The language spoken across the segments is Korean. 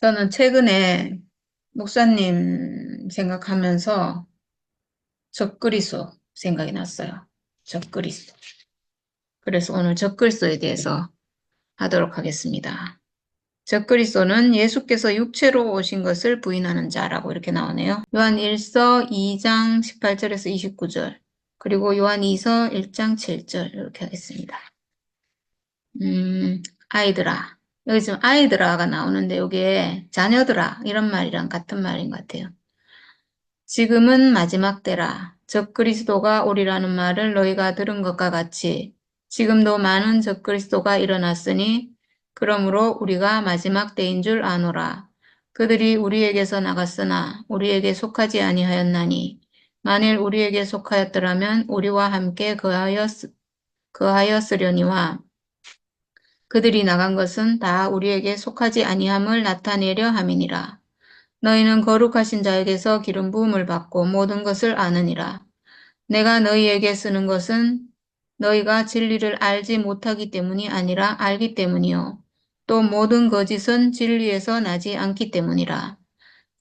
저는 최근에 목사님 생각하면서 적그리스도 생각이 났어요. 적그리스도. 그래서 오늘 적그리스도에 대해서 하도록 하겠습니다. 적그리스도는 예수께서 육체로 오신 것을 부인하는 자라고 이렇게 나오네요. 요한 1서 2장 18절에서 29절, 그리고 요한 2서 1장 7절 이렇게 하겠습니다. 아이들아. 여기 지금 아이들아가 나오는데 이게 자녀들아 이런 말이랑 같은 말인 것 같아요. 지금은 마지막 때라. 적그리스도가 오리라는 말을 너희가 들은 것과 같이 지금도 많은 적그리스도가 일어났으니 그러므로 우리가 마지막 때인 줄 아노라. 그들이 우리에게서 나갔으나 우리에게 속하지 아니하였나니 만일 우리에게 속하였더라면 우리와 함께 거하였으려니와 그들이 나간 것은 다 우리에게 속하지 아니함을 나타내려 함이니라. 너희는 거룩하신 자에게서 기름 부음을 받고 모든 것을 아느니라. 내가 너희에게 쓰는 것은 너희가 진리를 알지 못하기 때문이 아니라 알기 때문이요. 또 모든 거짓은 진리에서 나지 않기 때문이라.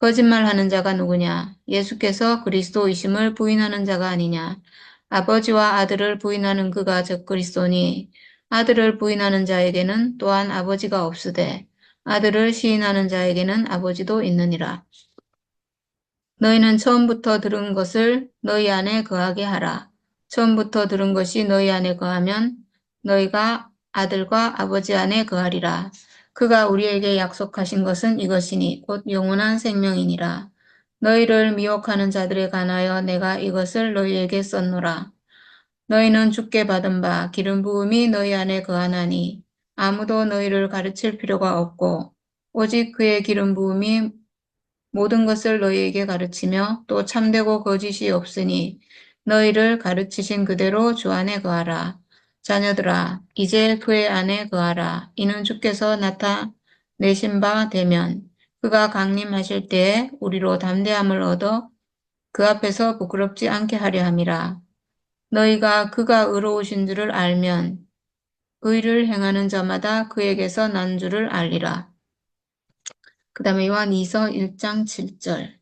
거짓말하는 자가 누구냐? 예수께서 그리스도이심을 부인하는 자가 아니냐? 아버지와 아들을 부인하는 그가 적그리스도니 아들을 부인하는 자에게는 또한 아버지가 없으되 아들을 시인하는 자에게는 아버지도 있느니라. 너희는 처음부터 들은 것을 너희 안에 거하게 하라. 처음부터 들은 것이 너희 안에 거하면 너희가 아들과 아버지 안에 거하리라. 그가 우리에게 약속하신 것은 이것이니 곧 영원한 생명이니라. 너희를 미혹하는 자들에 관하여 내가 이것을 너희에게 썼노라. 너희는 주께 받은 바 기름 부음이 너희 안에 거하나니 아무도 너희를 가르칠 필요가 없고 오직 그의 기름 부음이 모든 것을 너희에게 가르치며 또 참되고 거짓이 없으니 너희를 가르치신 그대로 주 안에 거하라. 자녀들아, 이제 그의 안에 거하라. 이는 주께서 나타내신 바 되면 그가 강림하실 때에 우리로 담대함을 얻어 그 앞에서 부끄럽지 않게 하려 함이라. 너희가 그가 의로우신 줄을 알면 의를 행하는 자마다 그에게서 난 줄을 알리라. 그 다음에 요한 2서 1장 7절.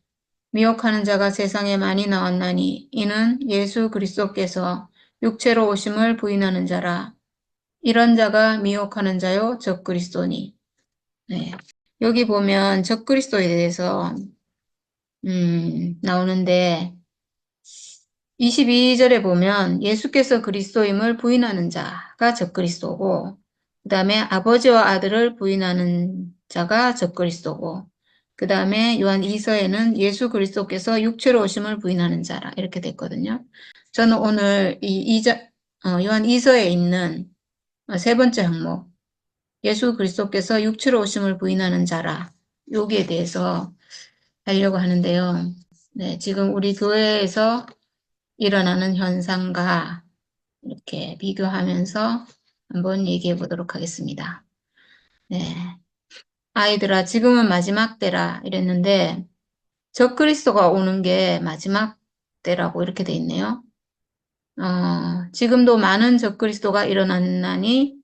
미혹하는 자가 세상에 많이 나왔나니 이는 예수 그리스도께서 육체로 오심을 부인하는 자라. 이런 자가 미혹하는 자요 적그리스도니. 네. 여기 보면 적그리스도에 대해서 나오는데 22절에 보면 예수께서 그리스도임을 부인하는 자가 적그리스도고 그 다음에 아버지와 아들을 부인하는 자가 적그리스도고 그 다음에 요한 2서에는 예수 그리스도께서 육체로 오심을 부인하는 자라 이렇게 됐거든요. 저는 오늘 요한 2서에 있는 세 번째 항목 예수 그리스도께서 육체로 오심을 부인하는 자라 여기에 대해서 하려고 하는데요. 네, 지금 우리 교회에서 일어나는 현상과 이렇게 비교하면서 한번 얘기해 보도록 하겠습니다. 네. 아이들아, 지금은 마지막 때라 이랬는데, 적그리스도가 오는 게 마지막 때라고 이렇게 돼 있네요. 지금도 많은 적그리스도가 일어났으니,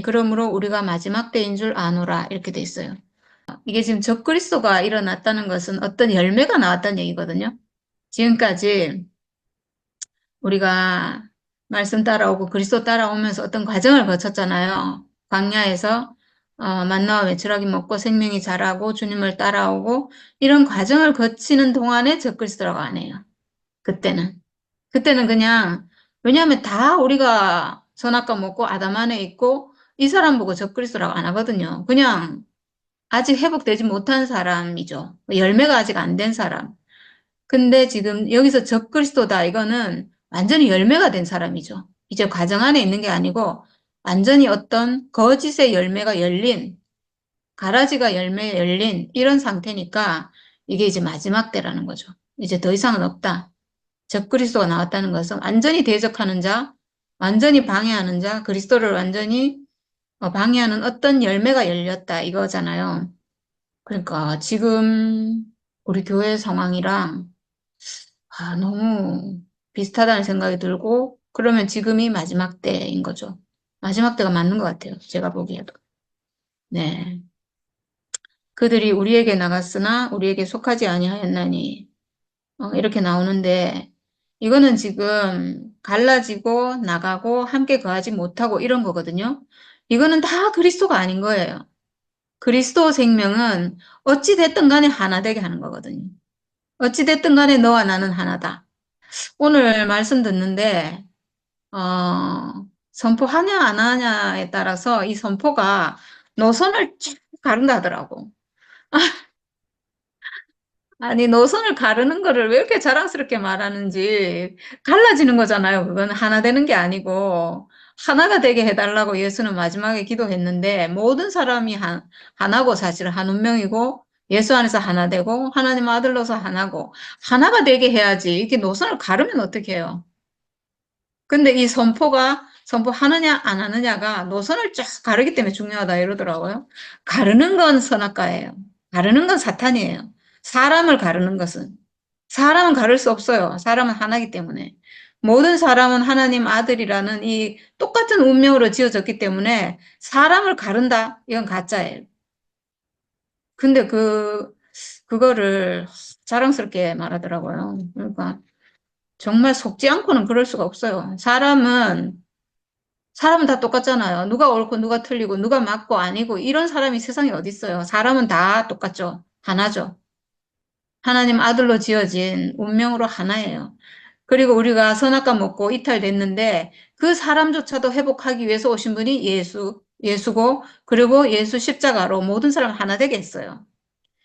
그러므로 우리가 마지막 때인 줄 아노라 이렇게 돼 있어요. 이게 지금 적그리스도가 일어났다는 것은 어떤 열매가 나왔다는 얘기거든요. 지금까지 우리가 말씀 따라오고 그리스도 따라오면서 어떤 과정을 거쳤잖아요. 광야에서 만나와 메추라기 먹고 생명이 자라고 주님을 따라오고 이런 과정을 거치는 동안에 적그리스도라고 안 해요. 그때는. 그때는 그냥 왜냐하면 다 우리가 선악과 먹고 아담 안에 있고 이 사람 보고 적그리스도라고 안 하거든요. 그냥 아직 회복되지 못한 사람이죠. 열매가 아직 안 된 사람. 근데 지금 여기서 적그리스도다 이거는 완전히 열매가 된 사람이죠. 이제 과정 안에 있는 게 아니고 완전히 어떤 거짓의 열매가 열린 가라지가 열매 열린 이런 상태니까 이게 이제 마지막 때라는 거죠. 이제 더 이상은 없다. 적그리스도가 나왔다는 것은 완전히 대적하는 자, 완전히 방해하는 자, 그리스도를 완전히 방해하는 어떤 열매가 열렸다 이거잖아요. 그러니까 지금 우리 교회 상황이랑 너무 비슷하다는 생각이 들고, 그러면 지금이 마지막 때인 거죠. 마지막 때가 맞는 것 같아요. 제가 보기에도. 네. 그들이 우리에게 나갔으나 우리에게 속하지 아니하였나니. 이렇게 나오는데 이거는 지금 갈라지고 나가고 함께 거하지 못하고 이런 거거든요. 이거는 다 그리스도가 아닌 거예요. 그리스도 생명은 어찌 됐든 간에 하나 되게 하는 거거든요. 어찌 됐든 간에 너와 나는 하나다. 오늘 말씀 듣는데 선포하냐 안 하냐에 따라서 이 선포가 노선을 쭉 가른다 하더라고. 아니, 노선을 가르는 거를 왜 이렇게 자랑스럽게 말하는지 갈라지는 거잖아요. 그건 하나 되는 게 아니고 하나가 되게 해달라고 예수는 마지막에 기도했는데 모든 사람이 하나고 사실 한 운명이고 예수 안에서 하나 되고 하나님 아들로서 하나고 하나가 되게 해야지 이렇게 노선을 가르면 어떻게 해요? 근데 이 선포하느냐 안 하느냐가 노선을 쫙 가르기 때문에 중요하다 이러더라고요. 가르는 건 선악과예요. 가르는 건 사탄이에요. 사람을 가르는 것은. 사람은 가를 수 없어요. 사람은 하나이기 때문에. 모든 사람은 하나님 아들이라는 이 똑같은 운명으로 지어졌기 때문에 사람을 가른다? 이건 가짜예요. 근데 그거를 자랑스럽게 말하더라고요. 그러니까 정말 속지 않고는 그럴 수가 없어요. 사람은 다 똑같잖아요. 누가 옳고 누가 틀리고 누가 맞고 아니고 이런 사람이 세상에 어디 있어요. 사람은 다 똑같죠. 하나죠. 하나님 아들로 지어진 운명으로 하나예요. 그리고 우리가 선악과 먹고 이탈됐는데 그 사람조차도 회복하기 위해서 오신 분이 예수고 그리고 예수 십자가로 모든 사람 하나 되게 했어요.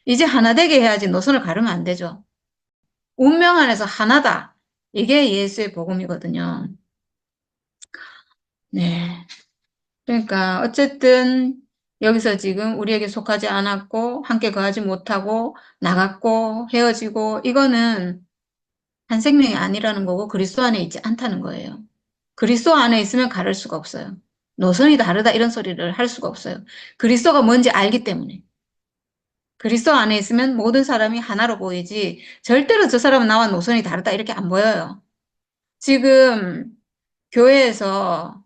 이제 하나 되게 해야지 노선을 가르면 안 되죠. 운명 안에서 하나다. 이게 예수의 복음이거든요. 네. 그러니까 어쨌든 여기서 지금 우리에게 속하지 않았고 함께 거하지 못하고 나갔고 헤어지고 이거는 한 생명이 아니라는 거고 그리스도 안에 있지 않다는 거예요. 그리스도 안에 있으면 가를 수가 없어요. 노선이 다르다 이런 소리를 할 수가 없어요. 그리스도가 뭔지 알기 때문에. 그리스도 안에 있으면 모든 사람이 하나로 보이지 절대로 저 사람은 나와 노선이 다르다 이렇게 안 보여요. 지금 교회에서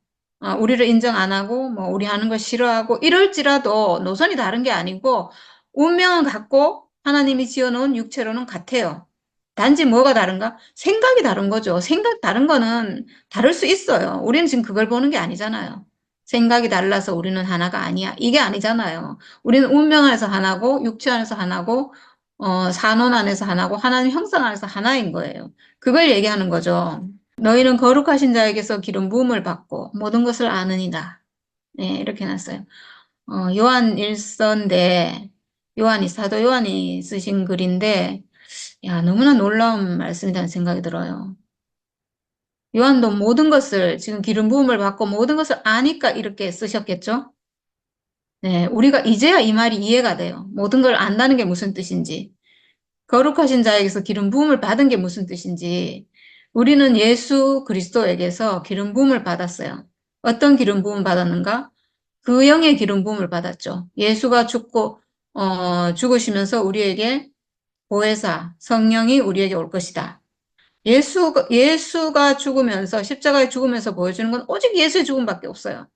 우리를 인정 안 하고 뭐 우리 하는 걸 싫어하고 이럴지라도 노선이 다른 게 아니고 운명은 같고 하나님이 지어놓은 육체로는 같아요. 단지 뭐가 다른가? 생각이 다른 거죠. 생각 다른 거는 다를 수 있어요. 우리는 지금 그걸 보는 게 아니잖아요. 생각이 달라서 우리는 하나가 아니야. 이게 아니잖아요. 우리는 운명 안에서 하나고 육체 안에서 하나고 산원 안에서 하나고 하나님 형상 안에서 하나인 거예요. 그걸 얘기하는 거죠. 너희는 거룩하신 자에게서 기름 부음을 받고 모든 것을 아느니라. 네, 이렇게 놨어요. 요한 일서인데 사도 요한이 쓰신 글인데 야, 너무나 놀라운 말씀이라는 생각이 들어요. 요한도 모든 것을 지금 기름 부음을 받고 모든 것을 아니까 이렇게 쓰셨겠죠? 네, 우리가 이제야 이 말이 이해가 돼요. 모든 걸 안다는 게 무슨 뜻인지. 거룩하신 자에게서 기름 부음을 받은 게 무슨 뜻인지 우리는 예수 그리스도에게서 기름 부음을 받았어요. 어떤 기름 부음 받았는가? 그 영의 기름 부음을 받았죠. 예수가 죽으시면서 우리에게 보혜사, 성령이 우리에게 올 것이다. 예수가 죽으면서 십자가에 죽으면서 보여주는 건 오직 예수의 죽음밖에 없어요.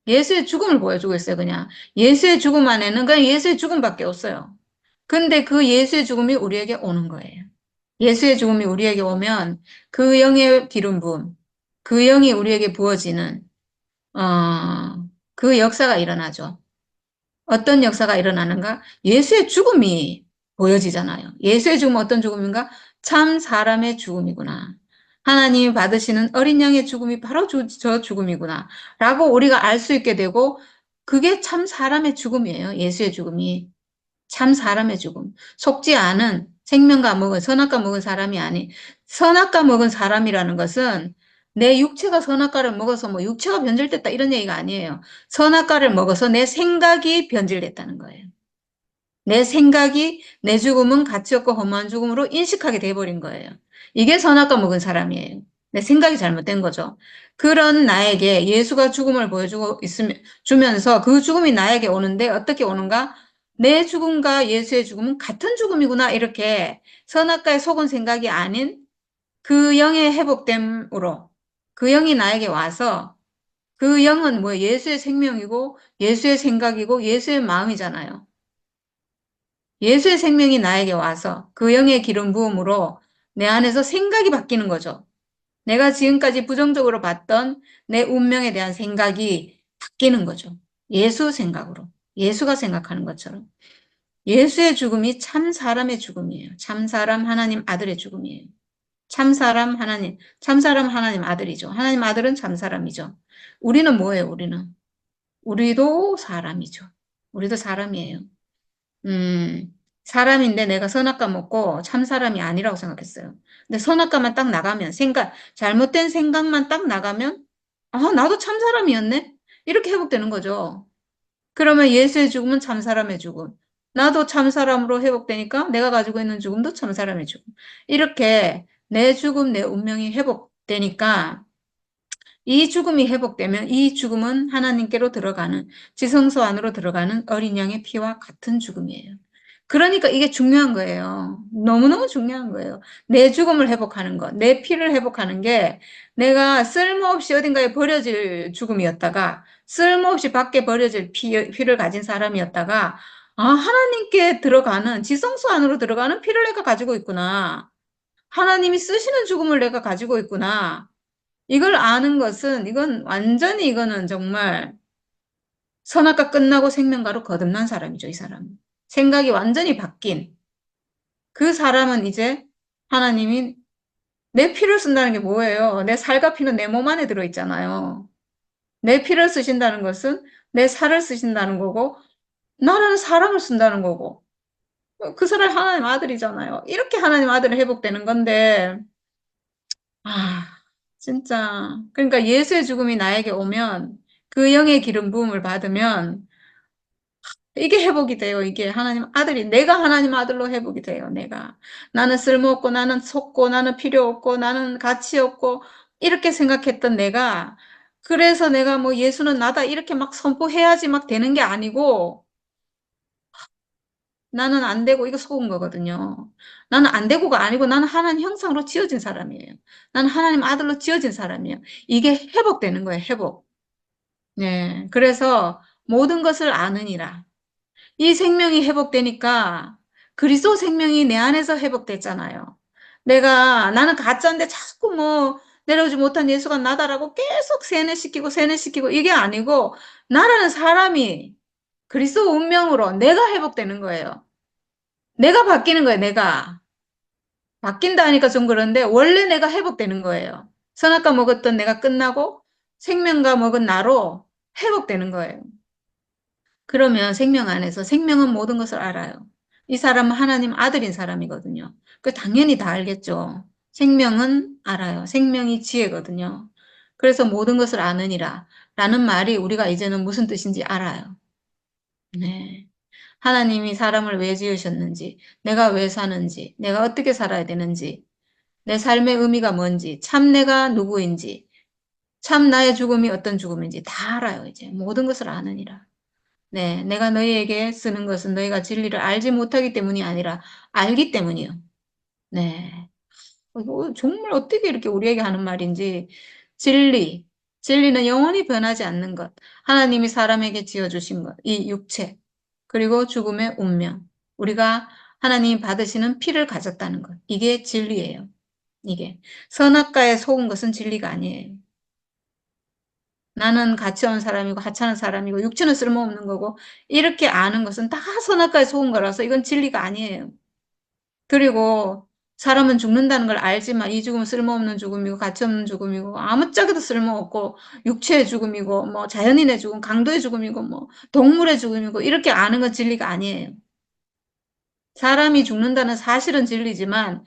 예수의 죽음을 보여주고 있어요, 그냥. 예수의 죽음 안에는 그냥 예수의 죽음밖에 없어요. 근데 그 예수의 죽음이 우리에게 오는 거예요. 예수의 죽음이 우리에게 오면 그 영의 기름 부음, 그 영이 우리에게 부어지는 그 역사가 일어나죠. 어떤 역사가 일어나는가? 예수의 죽음이 보여지잖아요. 예수의 죽음은 어떤 죽음인가? 참 사람의 죽음이구나. 하나님이 받으시는 어린 양의 죽음이 바로 저 죽음이구나. 라고 우리가 알 수 있게 되고, 그게 참 사람의 죽음이에요. 예수의 죽음이. 참 사람의 죽음. 속지 않은 선악과 먹은 사람이 아닌, 선악과 먹은 사람이라는 것은 내 육체가 선악과를 먹어서 뭐 육체가 변질됐다 이런 얘기가 아니에요. 선악과를 먹어서 내 생각이 변질됐다는 거예요. 내 생각이 내 죽음은 가치 없고 허무한 죽음으로 인식하게 돼버린 거예요. 이게 선악과 먹은 사람이에요. 내 생각이 잘못된 거죠. 그런 나에게 예수가 죽음을 주면서 그 죽음이 나에게 오는데 어떻게 오는가? 내 죽음과 예수의 죽음은 같은 죽음이구나. 이렇게 선악과에 속은 생각이 아닌 그 영의 회복됨으로 그 영이 나에게 와서 그 영은 뭐 예수의 생명이고 예수의 생각이고 예수의 마음이잖아요. 예수의 생명이 나에게 와서 그 영의 기름 부음으로 내 안에서 생각이 바뀌는 거죠. 내가 지금까지 부정적으로 봤던 내 운명에 대한 생각이 바뀌는 거죠. 예수 생각으로. 예수가 생각하는 것처럼. 예수의 죽음이 참 사람의 죽음이에요. 참 사람 하나님 아들의 죽음이에요. 참 사람 하나님, 참 사람 하나님 아들이죠. 하나님 아들은 참 사람이죠. 우리는 뭐예요, 우리는? 우리도 사람이죠. 우리도 사람이에요. 음, 사람인데 내가 선악과 먹고 참 사람이 아니라고 생각했어요. 근데 선악과만 딱 나가면, 잘못된 생각만 딱 나가면, 아, 나도 참 사람이었네? 이렇게 회복되는 거죠. 그러면 예수의 죽음은 참 사람의 죽음. 나도 참 사람으로 회복되니까 내가 가지고 있는 죽음도 참 사람의 죽음. 이렇게 내 죽음, 내 운명이 회복되니까 이 죽음이 회복되면 이 죽음은 하나님께로 들어가는 지성소 안으로 들어가는 어린 양의 피와 같은 죽음이에요. 그러니까 이게 중요한 거예요. 너무너무 중요한 거예요. 내 죽음을 회복하는 것, 내 피를 회복하는 게 내가 쓸모없이 어딘가에 버려질 죽음이었다가 쓸모없이 밖에 버려질 피를 가진 사람이었다가 아, 하나님께 들어가는 지성소 안으로 들어가는 피를 내가 가지고 있구나. 하나님이 쓰시는 죽음을 내가 가지고 있구나. 이걸 아는 것은 이건 완전히 이거는 정말 선악과 끝나고 생명가로 거듭난 사람이죠, 이 사람은. 생각이 완전히 바뀐 그 사람은 이제 하나님이 내 피를 쓴다는 게 뭐예요? 내 살과 피는 내 몸 안에 들어있잖아요. 내 피를 쓰신다는 것은 내 살을 쓰신다는 거고 나라는 사람을 쓴다는 거고 그 사람 하나님 아들이잖아요. 이렇게 하나님 아들이 회복되는 건데 아, 진짜. 그러니까 예수의 죽음이 나에게 오면 그 영의 기름 부음을 받으면 이게 회복이 돼요. 이게 하나님 아들이, 내가 하나님 아들로 회복이 돼요. 내가. 나는 쓸모없고, 나는 속고, 나는 필요 없고, 나는 가치 없고, 이렇게 생각했던 내가, 그래서 내가 뭐 예수는 나다 이렇게 막 선포해야지 막 되는 게 아니고, 나는 안 되고, 이거 속은 거거든요. 나는 안 되고가 아니고, 나는 하나님 형상으로 지어진 사람이에요. 나는 하나님 아들로 지어진 사람이에요. 이게 회복되는 거예요, 회복. 네. 그래서 모든 것을 아느니라. 이 생명이 회복되니까 그리스도 생명이 내 안에서 회복됐잖아요. 나는 가짜인데 자꾸 뭐 내려오지 못한 예수가 나다라고 계속 세뇌시키고 이게 아니고 나라는 사람이 그리스도 운명으로 내가 회복되는 거예요. 내가 바뀌는 거예요, 내가. 바뀐다 하니까 좀 그런데 원래 내가 회복되는 거예요. 선악과 먹었던 내가 끝나고 생명과 먹은 나로 회복되는 거예요. 그러면 생명 안에서 생명은 모든 것을 알아요. 이 사람은 하나님 아들인 사람이거든요. 그 당연히 다 알겠죠. 생명은 알아요. 생명이 지혜거든요. 그래서 모든 것을 아느니라 라는 말이 우리가 이제는 무슨 뜻인지 알아요. 네. 하나님이 사람을 왜 지으셨는지, 내가 왜 사는지, 내가 어떻게 살아야 되는지, 내 삶의 의미가 뭔지, 참 내가 누구인지, 참 나의 죽음이 어떤 죽음인지 다 알아요, 이제. 모든 것을 아느니라. 네, 내가 너희에게 쓰는 것은 너희가 진리를 알지 못하기 때문이 아니라 알기 때문이요. 네. 이거 정말 어떻게 이렇게 우리에게 하는 말인지. 진리. 진리는 영원히 변하지 않는 것. 하나님이 사람에게 지어주신 것. 이 육체. 그리고 죽음의 운명. 우리가 하나님이 받으시는 피를 가졌다는 것. 이게 진리예요. 이게. 선악과에 속은 것은 진리가 아니에요. 나는 가치 없는 사람이고 하찮은 사람이고 육체는 쓸모없는 거고 이렇게 아는 것은 다 선악과에 속은 거라서 이건 진리가 아니에요. 그리고 사람은 죽는다는 걸 알지만 이 죽음은 쓸모없는 죽음이고 가치 없는 죽음이고 아무짝에도 쓸모없고 육체의 죽음이고 뭐 자연인의 죽음, 강도의 죽음이고 뭐 동물의 죽음이고 이렇게 아는 건 진리가 아니에요. 사람이 죽는다는 사실은 진리지만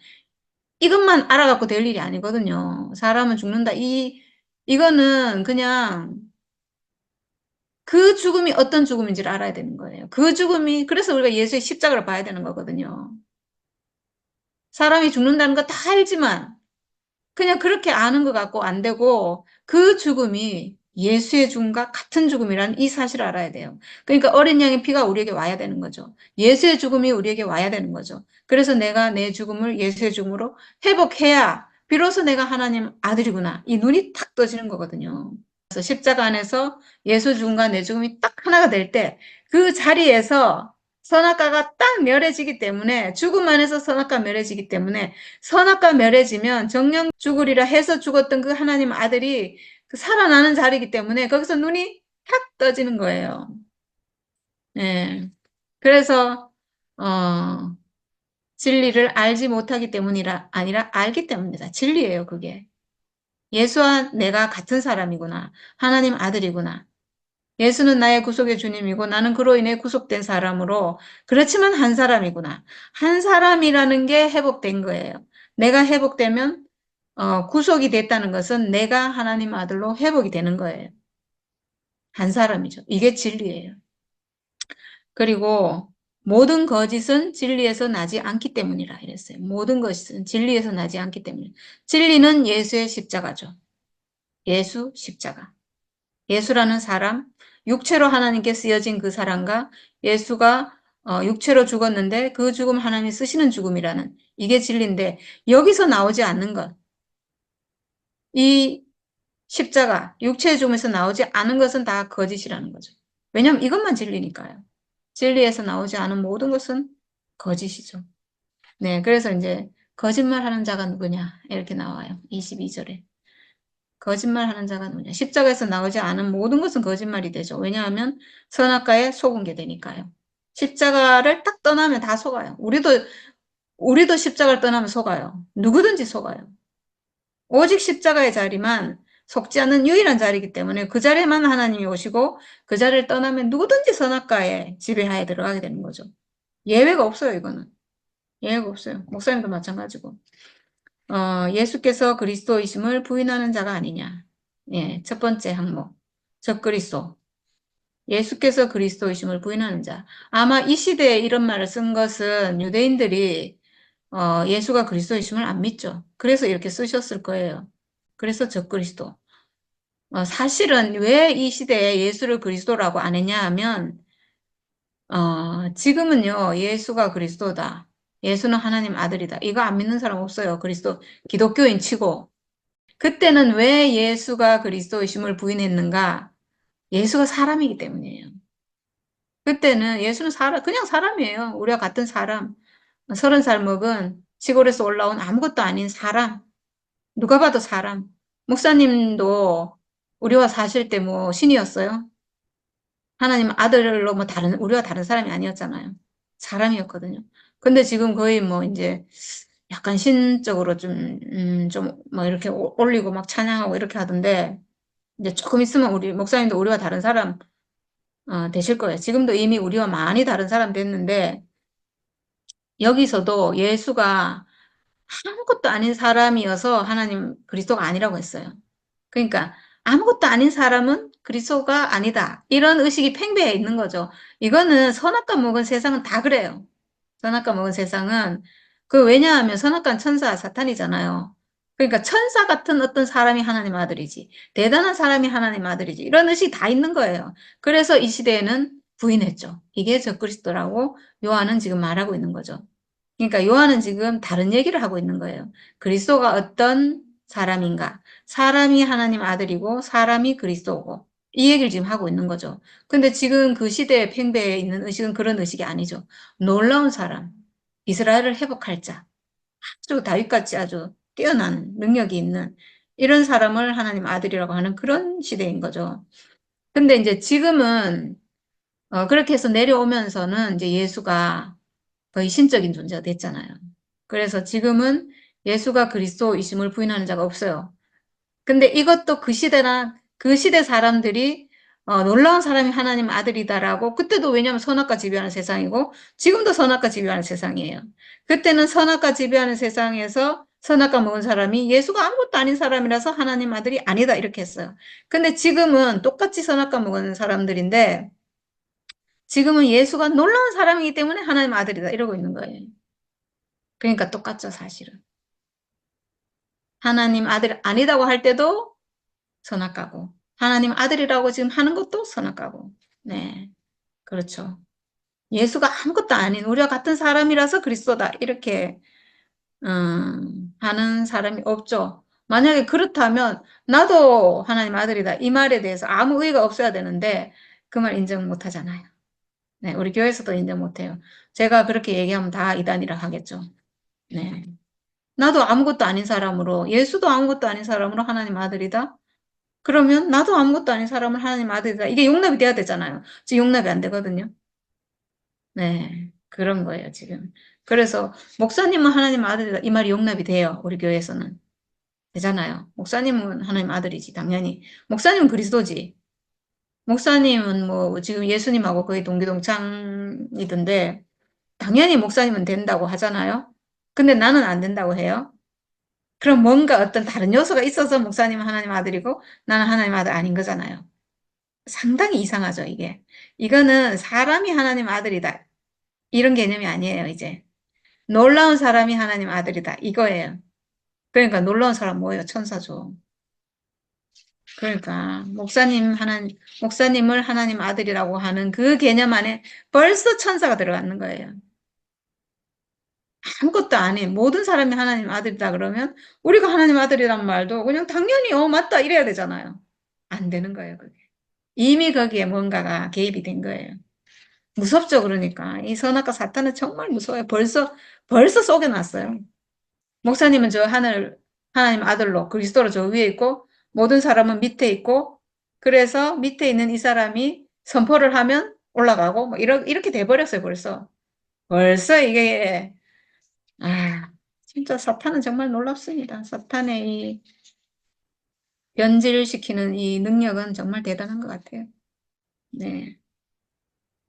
이것만 알아갖고 될 일이 아니거든요. 사람은 죽는다. 이거는 그냥 그 죽음이 어떤 죽음인지를 알아야 되는 거예요. 그 죽음이, 그래서 우리가 예수의 십자가를 봐야 되는 거거든요. 사람이 죽는다는 거 다 알지만, 그냥 그렇게 아는 것 같고 안 되고, 그 죽음이 예수의 죽음과 같은 죽음이라는 이 사실을 알아야 돼요. 그러니까 어린 양의 피가 우리에게 와야 되는 거죠. 예수의 죽음이 우리에게 와야 되는 거죠. 그래서 내가 내 죽음을 예수의 죽음으로 회복해야, 비로소 내가 하나님 아들이구나. 이 눈이 탁 떠지는 거거든요. 그래서 십자가 안에서 예수 죽음과 내 죽음이 딱 하나가 될 때 그 자리에서 선악과가 딱 멸해지기 때문에, 죽음 안에서 선악과 멸해지기 때문에, 선악과 멸해지면 정령 죽으리라 해서 죽었던 그 하나님 아들이 그 살아나는 자리이기 때문에 거기서 눈이 탁 떠지는 거예요. 예. 그래서 진리를 알지 못하기 때문이라 아니라 알기 때문이다. 진리예요, 그게. 예수와 내가 같은 사람이구나. 하나님 아들이구나. 예수는 나의 구속의 주님이고 나는 그로 인해 구속된 사람으로, 그렇지만 한 사람이구나. 한 사람이라는 게 회복된 거예요. 내가 회복되면 구속이 됐다는 것은 내가 하나님 아들로 회복이 되는 거예요. 한 사람이죠. 이게 진리예요. 그리고 모든 거짓은 진리에서 나지 않기 때문이라 이랬어요. 모든 것은 진리에서 나지 않기 때문에. 진리는 예수의 십자가죠. 예수 십자가. 예수라는 사람, 육체로 하나님께 쓰여진 그 사람과 예수가 육체로 죽었는데 그 죽음 하나님이 쓰시는 죽음이라는, 이게 진리인데 여기서 나오지 않는 것, 이 십자가, 육체의 죽음에서 나오지 않은 것은 다 거짓이라는 거죠. 왜냐하면 이것만 진리니까요. 진리에서 나오지 않은 모든 것은 거짓이죠. 네, 그래서 이제 거짓말하는 자가 누구냐 이렇게 나와요. 22절에. 거짓말하는 자가 누구냐. 십자가에서 나오지 않은 모든 것은 거짓말이 되죠. 왜냐하면 선악과에 속은 게 되니까요. 십자가를 딱 떠나면 다 속아요. 우리도 십자가를 떠나면 속아요. 누구든지 속아요. 오직 십자가의 자리만 속지 않는 유일한 자리이기 때문에 그 자리에만 하나님이 오시고 그 자리를 떠나면 누구든지 선악과의 지배하에 들어가게 되는 거죠. 예외가 없어요, 이거는. 예외가 없어요. 목사님도 마찬가지고. 예수께서 그리스도이심을 부인하는 자가 아니냐. 예, 첫 번째 항목. 적그리스도. 예수께서 그리스도이심을 부인하는 자. 아마 이 시대에 이런 말을 쓴 것은 유대인들이 예수가 그리스도이심을 안 믿죠. 그래서 이렇게 쓰셨을 거예요. 그래서 적그리스도. 사실은 왜 이 시대에 예수를 그리스도라고 안 했냐 하면, 지금은요, 예수가 그리스도다. 예수는 하나님 아들이다. 이거 안 믿는 사람 없어요. 기독교인 치고. 그때는 왜 예수가 그리스도이심을 부인했는가? 예수가 사람이기 때문이에요. 그때는 예수는 그냥 사람이에요. 우리와 같은 사람. 30살 먹은 시골에서 올라온 아무것도 아닌 사람. 누가 봐도 사람. 목사님도 우리와 사실 때 뭐 신이었어요? 하나님 아들로 뭐 우리와 다른 사람이 아니었잖아요. 사람이었거든요. 근데 지금 거의 뭐 이제 약간 신적으로 좀 뭐 이렇게 올리고 막 찬양하고 이렇게 하던데, 이제 조금 있으면 우리 목사님도 우리와 다른 사람 되실 거예요. 지금도 이미 우리와 많이 다른 사람 됐는데, 여기서도 예수가 아무것도 아닌 사람이어서 하나님 그리스도가 아니라고 했어요. 그러니까 아무것도 아닌 사람은 그리스도가 아니다. 이런 의식이 팽배해 있는 거죠. 이거는 선악과 먹은 세상은 다 그래요. 선악과 먹은 세상은, 왜냐하면 선악과는 천사 사탄이잖아요. 그러니까 천사 같은 어떤 사람이 하나님 아들이지, 대단한 사람이 하나님 아들이지, 이런 의식이 다 있는 거예요. 그래서 이 시대에는 부인했죠. 이게 적그리스도라고 요한은 지금 말하고 있는 거죠. 그러니까 요한은 지금 다른 얘기를 하고 있는 거예요. 그리스도가 어떤 사람인가? 사람이 하나님 아들이고 사람이 그리스도고, 이 얘기를 지금 하고 있는 거죠. 근데 지금 그 시대에 팽배해 있는 의식은 그런 의식이 아니죠. 놀라운 사람, 이스라엘을 회복할 자, 아주 다윗같이 아주 뛰어난 능력이 있는 이런 사람을 하나님 아들이라고 하는 그런 시대인 거죠. 근데 이제 지금은 그렇게 해서 내려오면서는 이제 예수가 거의 신적인 존재가 됐잖아요. 그래서 지금은 예수가 그리스도이심을 부인하는 자가 없어요. 근데 이것도 그 시대 사람들이 놀라운 사람이 하나님 아들이다라고, 그때도 왜냐하면 선악과 지배하는 세상이고 지금도 선악과 지배하는 세상이에요. 그때는 선악과 지배하는 세상에서 선악과 먹은 사람이 예수가 아무것도 아닌 사람이라서 하나님 아들이 아니다 이렇게 했어요. 근데 지금은 똑같이 선악과 먹은 사람들인데 지금은 예수가 놀라운 사람이기 때문에 하나님 아들이다 이러고 있는 거예요. 그러니까 똑같죠, 사실은. 하나님 아들 아니다고 할 때도 선악과고, 하나님 아들이라고 지금 하는 것도 선악과고. 네, 그렇죠. 예수가 아무것도 아닌 우리와 같은 사람이라서 그리스도다 이렇게 하는 사람이 없죠. 만약에 그렇다면 나도 하나님 아들이다 이 말에 대해서 아무 의의가 없어야 되는데 그 말 인정 못 하잖아요. 네, 우리 교회에서도 인정 못해요. 제가 그렇게 얘기하면 다 이단이라 하겠죠. 네. 나도 아무것도 아닌 사람으로, 예수도 아무것도 아닌 사람으로 하나님 아들이다? 그러면 나도 아무것도 아닌 사람을 하나님 아들이다. 이게 용납이 돼야 되잖아요. 지금 용납이 안 되거든요. 네. 그런 거예요, 지금. 그래서, 목사님은 하나님 아들이다. 이 말이 용납이 돼요. 우리 교회에서는. 되잖아요. 목사님은 하나님 아들이지, 당연히. 목사님은 그리스도지. 목사님은 뭐, 지금 예수님하고 거의 동기동창이던데, 당연히 목사님은 된다고 하잖아요. 근데 나는 안 된다고 해요. 그럼 뭔가 어떤 다른 요소가 있어서 목사님은 하나님 아들이고 나는 하나님 아들 아닌 거잖아요. 상당히 이상하죠, 이게. 이거는 사람이 하나님 아들이다. 이런 개념이 아니에요, 이제. 놀라운 사람이 하나님 아들이다. 이거예요. 그러니까 놀라운 사람 뭐예요? 천사죠. 그러니까 목사님을 하나님 아들이라고 하는 그 개념 안에 벌써 천사가 들어가는 거예요. 아무것도 안 해. 모든 사람이 하나님 아들이다 그러면 우리가 하나님 아들이란 말도 그냥 당연히 맞다 이래야 되잖아요. 안 되는 거예요, 그게. 이미 거기에 뭔가가 개입이 된 거예요. 무섭죠, 그러니까. 이 선악과 사탄은 정말 무서워요. 벌써 속여놨어요. 목사님은 저 하나님 아들로, 그리스도로 저 위에 있고, 모든 사람은 밑에 있고, 그래서 밑에 있는 이 사람이 선포를 하면 올라가고, 뭐 이렇게 돼버렸어요, 벌써. 벌써 이게, 아, 진짜 사탄은 정말 놀랍습니다. 사탄의 이 변질시키는 이 능력은 정말 대단한 것 같아요. 네.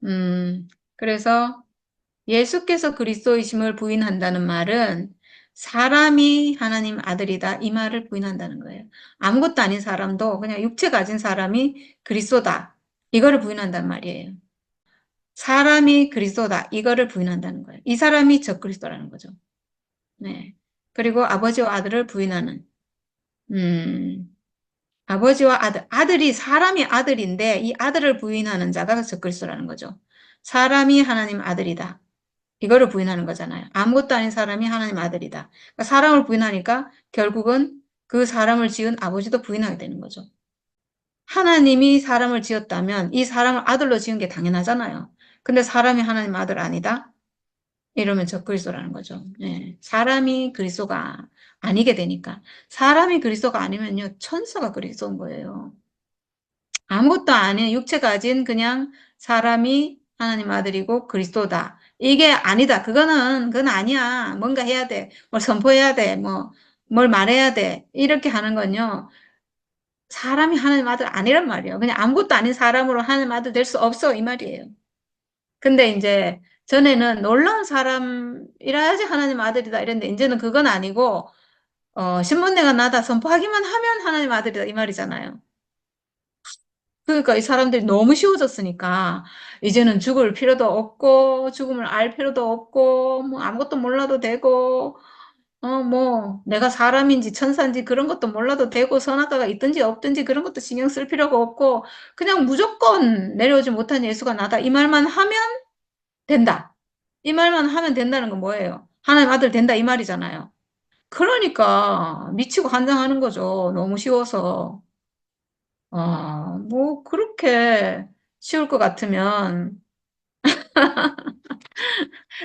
음, 그래서 예수께서 그리스도이심을 부인한다는 말은 사람이 하나님 아들이다 이 말을 부인한다는 거예요. 아무것도 아닌 사람도 그냥 육체 가진 사람이 그리스도다 이거를 부인한단 말이에요. 사람이 그리스도다 이거를 부인한다는 거예요. 이 사람이 적그리스도라는 거죠. 네. 그리고 아버지와 아들을 부인하는 아버지와 아들이 사람이 아들인데 이 아들을 부인하는 자가 적그리스도라는 거죠. 사람이 하나님 아들이다. 이거를 부인하는 거잖아요. 아무것도 아닌 사람이 하나님 아들이다. 그러니까 사람을 부인하니까 결국은 그 사람을 지은 아버지도 부인하게 되는 거죠. 하나님이 사람을 지었다면 이 사람을 아들로 지은 게 당연하잖아요. 근데 사람이 하나님 아들 아니다? 이러면 적그리스도라는 거죠. 네. 사람이 그리스도가 아니게 되니까. 사람이 그리스도가 아니면요. 천사가 그리스도인 거예요. 아무것도 아닌 육체 가진 그냥 사람이 하나님 아들이고 그리스도다. 이게 아니다. 그건 아니야. 뭔가 해야 돼. 뭘 선포해야 돼. 뭘 말해야 돼. 이렇게 하는 건요. 사람이 하나님 아들 아니란 말이에요. 그냥 아무것도 아닌 사람으로 하나님 아들 될 수 없어. 이 말이에요. 근데 이제 전에는 놀라운 사람이라야지 하나님 아들이다. 이랬는데 이제는 그건 아니고, 신문내가 나다 선포하기만 하면 하나님 아들이다. 이 말이잖아요. 그러니까 이 사람들이 너무 쉬워졌으니까 이제는 죽을 필요도 없고 죽음을 알 필요도 없고 뭐 아무것도 몰라도 되고 뭐 내가 사람인지 천사인지 그런 것도 몰라도 되고 선악과가 있든지 없든지 그런 것도 신경 쓸 필요가 없고 그냥 무조건 내려오지 못한 예수가 나다 이 말만 하면 된다. 이 말만 하면 된다는 건 뭐예요? 하나님 아들 된다 이 말이잖아요. 그러니까 미치고 환장하는 거죠. 너무 쉬워서. 뭐, 그렇게 쉬울 것 같으면,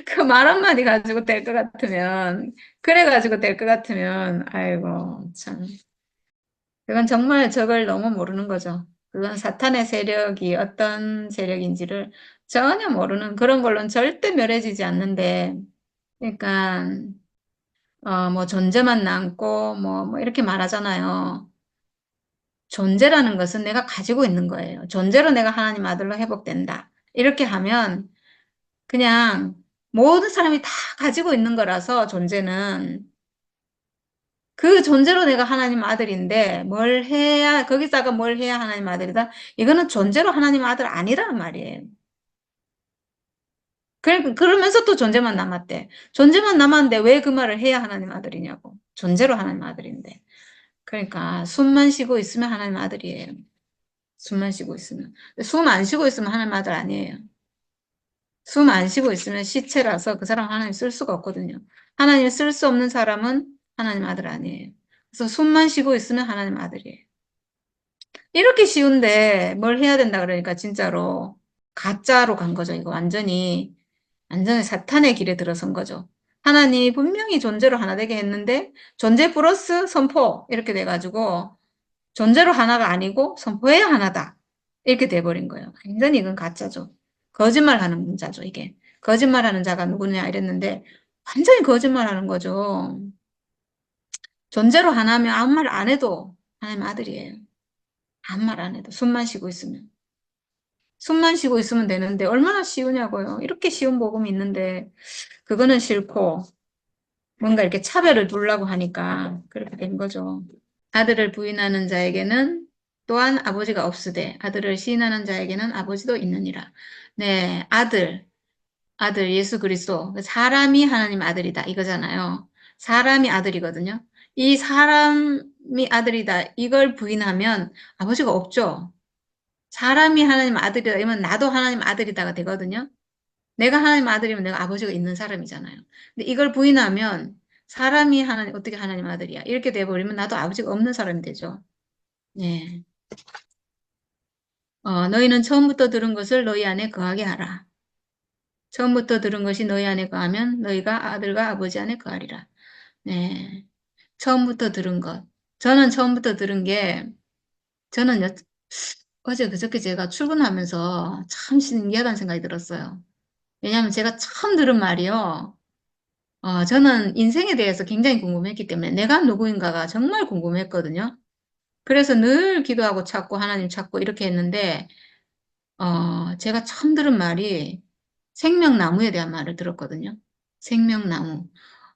그 말 한마디 가지고 될 것 같으면, 그래 가지고 될 것 같으면, 아이고, 참. 그건 정말 저걸 너무 모르는 거죠. 그건 사탄의 세력이 어떤 세력인지를 전혀 모르는 그런 걸로는 절대 멸해지지 않는데, 그러니까, 뭐, 존재만 남고, 뭐, 이렇게 말하잖아요. 존재라는 것은 내가 가지고 있는 거예요. 존재로 내가 하나님 아들로 회복된다. 이렇게 하면 그냥 모든 사람이 다 가지고 있는 거라서 존재는 그 존재로 내가 하나님 아들인데 거기다가 뭘 해야 하나님 아들이다? 이거는 존재로 하나님 아들 아니라는 말이에요. 그러면서 또 존재만 남았대. 존재만 남았는데 왜 그 말을 해야 하나님 아들이냐고. 존재로 하나님 아들인데. 그러니까 숨만 쉬고 있으면 하나님 아들이에요. 숨만 쉬고 있으면. 숨 안 쉬고 있으면 하나님 아들 아니에요. 숨 안 쉬고 있으면 시체라서 그 사람 하나님 쓸 수가 없거든요. 하나님 쓸 수 없는 사람은 하나님 아들 아니에요. 그래서 숨만 쉬고 있으면 하나님 아들이에요. 이렇게 쉬운데 뭘 해야 된다 그러니까 진짜로. 가짜로 간 거죠. 이거 완전히 사탄의 길에 들어선 거죠. 하나님 분명히 존재로 하나 되게 했는데 존재 플러스 선포 이렇게 돼가지고 존재로 하나가 아니고 선포해야 하나다. 이렇게 돼버린 거예요. 완전히 이건 가짜죠. 거짓말하는 자죠, 이게. 거짓말하는 자가 누구냐 이랬는데 완전히 거짓말하는 거죠. 존재로 하나면 아무 말 안 해도 하나님 아들이에요. 아무 말 안 해도 숨만 쉬고 있으면. 숨만 쉬고 있으면 되는데 얼마나 쉬우냐고요. 이렇게 쉬운 복음이 있는데 그거는 싫고 뭔가 이렇게 차별을 두려고 하니까 그렇게 된 거죠. 아들을 부인하는 자에게는 또한 아버지가 없으되 아들을 시인하는 자에게는 아버지도 있느니라. 네, 아들 예수 그리스도 사람이 하나님 아들이다 이거잖아요. 사람이 아들이거든요. 이 사람이 아들이다 이걸 부인하면 아버지가 없죠. 사람이 하나님 아들이다 이러면 나도 하나님 아들이다가 되거든요. 내가 하나님 아들이면 내가 아버지가 있는 사람이잖아요. 근데 이걸 부인하면 사람이 하나님 어떻게 하나님 아들이야 이렇게 돼버리면 나도 아버지가 없는 사람이 되죠. 네. 너희는 처음부터 들은 것을 너희 안에 거하게 하라. 처음부터 들은 것이 너희 안에 거하면 너희가 아들과 아버지 안에 거하리라. 네. 처음부터 들은 것. 저는 처음부터 들은 게, 저는 어제 그저께 제가 출근하면서 참 신기하다는 생각이 들었어요. 왜냐하면 제가 처음 들은 말이요. 저는 인생에 대해서 굉장히 궁금했기 때문에 내가 누구인가가 정말 궁금했거든요. 그래서 늘 기도하고 찾고 하나님 찾고 이렇게 했는데, 제가 처음 들은 말이 생명나무에 대한 말을 들었거든요. 생명나무.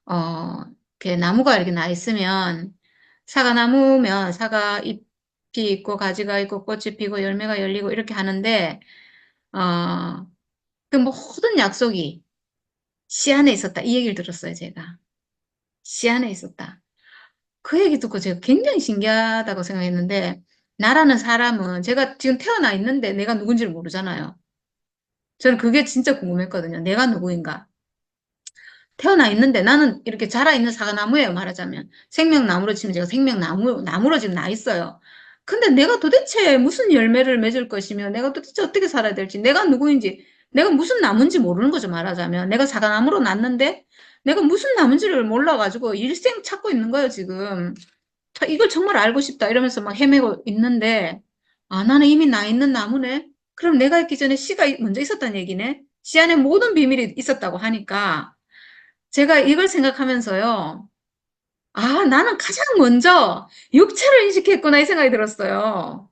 어, 이렇게 나무가 이렇게 나 있으면, 사과나무면 사과 잎이 있고, 가지가 있고, 꽃이 피고, 열매가 열리고, 이렇게 하는데, 어, 그 모든 약속이 씨 안에 있었다. 이 얘기를 들었어요, 제가. 씨 안에 있었다. 그 얘기 듣고 제가 굉장히 신기하다고 생각했는데, 나라는 사람은 제가 지금 태어나 있는데 내가 누군지를 모르잖아요. 저는 그게 진짜 궁금했거든요. 내가 누구인가? 태어나 있는데 나는 이렇게 자라 있는 사과나무예요, 말하자면. 생명나무로 치면 제가 나무로 지금 나 있어요. 근데 내가 도대체 무슨 열매를 맺을 것이며, 내가 도대체 어떻게 살아야 될지, 내가 누구인지, 내가 무슨 나무인지 모르는 거죠, 말하자면. 내가 사과나무로 났는데, 내가 무슨 나무인지를 몰라가지고 일생 찾고 있는 거예요, 지금. 이걸 정말 알고 싶다, 이러면서 막 헤매고 있는데, 나는 이미 나 있는 나무네? 그럼 내가 있기 전에 씨가 먼저 있었다는 얘기네? 씨 안에 모든 비밀이 있었다고 하니까, 제가 이걸 생각하면서요. 나는 가장 먼저 육체를 인식했구나 이 생각이 들었어요.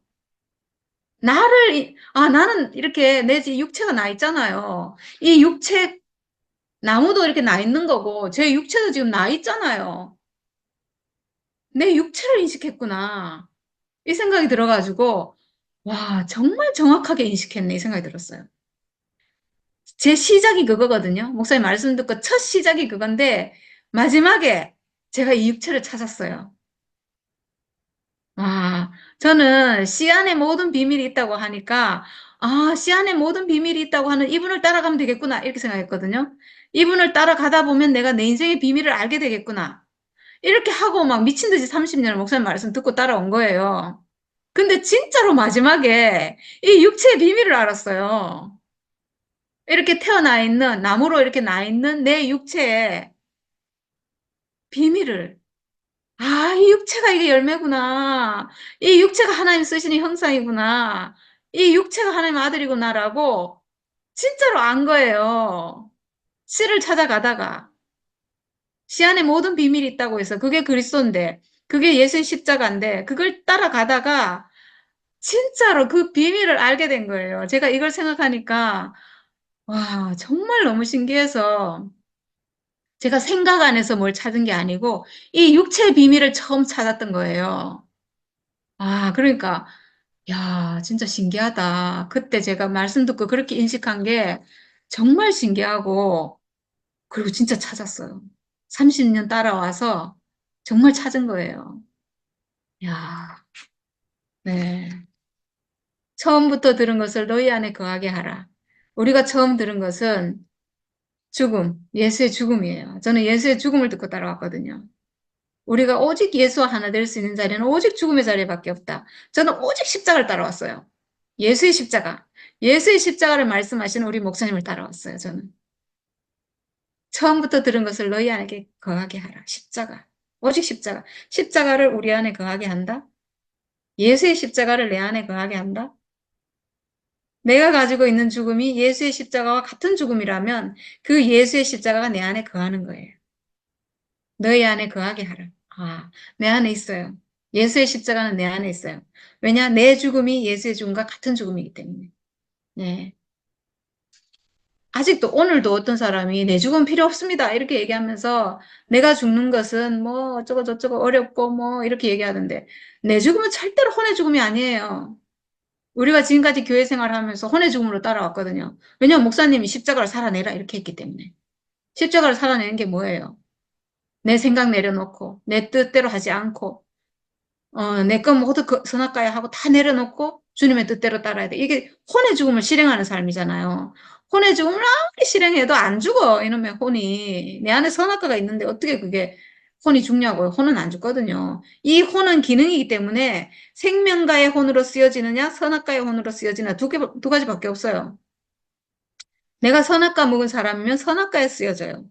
나는 이렇게 내 육체가 나 있잖아요. 이 육체, 나무도 이렇게 나 있는 거고, 제 육체도 지금 나 있잖아요. 내 육체를 인식했구나. 이 생각이 들어가지고, 와, 정말 정확하게 인식했네 이 생각이 들었어요. 제 시작이 그거거든요. 목사님 말씀 듣고 첫 시작이 그건데, 마지막에 제가 이 육체를 찾았어요. 저는 씨 안에 모든 비밀이 있다고 하니까, 씨 안에 모든 비밀이 있다고 하는 이분을 따라가면 되겠구나, 이렇게 생각했거든요. 이분을 따라가다 보면 내가 내 인생의 비밀을 알게 되겠구나. 이렇게 하고 막 미친 듯이 30년을 목사님 말씀 듣고 따라온 거예요. 근데 진짜로 마지막에 이 육체의 비밀을 알았어요. 이렇게 태어나 있는, 나무로 이렇게 나 있는 내 육체의 비밀을. 이 육체가 이게 열매구나. 이 육체가 하나님 쓰시는 형상이구나. 이 육체가 하나님 아들이구나라고 진짜로 안 거예요. 씨를 찾아가다가 씨 안에 모든 비밀이 있다고 해서 그게 그리스도인데 그게 예수의 십자가인데 그걸 따라가다가 진짜로 그 비밀을 알게 된 거예요. 제가 이걸 생각하니까 와, 정말 너무 신기해서 제가 생각 안에서 뭘 찾은 게 아니고 이 육체의 비밀을 처음 찾았던 거예요. 그러니까 야, 진짜 신기하다. 그때 제가 말씀 듣고 그렇게 인식한 게 정말 신기하고, 그리고 진짜 찾았어요. 30년 따라와서 정말 찾은 거예요. 야, 네. 처음부터 들은 것을 너희 안에 거하게 하라. 우리가 처음 들은 것은 죽음, 예수의 죽음이에요. 저는 예수의 죽음을 듣고 따라왔거든요. 우리가 오직 예수와 하나 될 수 있는 자리는 오직 죽음의 자리밖에 없다. 저는 오직 십자가를 따라왔어요. 예수의 십자가. 예수의 십자가를 말씀하시는 우리 목사님을 따라왔어요, 저는. 처음부터 들은 것을 너희 안에 거하게 하라. 십자가. 오직 십자가. 십자가를 우리 안에 거하게 한다? 예수의 십자가를 내 안에 거하게 한다? 내가 가지고 있는 죽음이 예수의 십자가와 같은 죽음이라면 그 예수의 십자가가 내 안에 거하는 거예요. 너희 안에 거하게 하라. 아, 내 안에 있어요. 예수의 십자가는 내 안에 있어요. 왜냐? 내 죽음이 예수의 죽음과 같은 죽음이기 때문에. 네. 아직도 오늘도 어떤 사람이 내 죽음 필요 없습니다. 이렇게 얘기하면서 내가 죽는 것은 뭐 어쩌고 저쩌고 어렵고 뭐 이렇게 얘기하던데 내 죽음은 절대로 혼의 죽음이 아니에요. 우리가 지금까지 교회 생활하면서 혼의 죽음으로 따라왔거든요. 왜냐하면 목사님이 십자가를 살아내라 이렇게 했기 때문에. 십자가를 살아내는 게 뭐예요? 내 생각 내려놓고 내 뜻대로 하지 않고 내 것 모두 선악과야 하고 다 내려놓고 주님의 뜻대로 따라야 돼. 이게 혼의 죽음을 실행하는 삶이잖아요. 혼의 죽음을 아무리 실행해도 안 죽어. 이놈의 혼이. 내 안에 선악과가 있는데 어떻게 그게 혼이 죽냐고요. 혼은 안 죽거든요. 이 혼은 기능이기 때문에 생명가의 혼으로 쓰여지느냐, 선악과의 혼으로 쓰여지느냐 두 가지밖에 없어요. 내가 선악과 먹은 사람이면 선악과에 쓰여져요.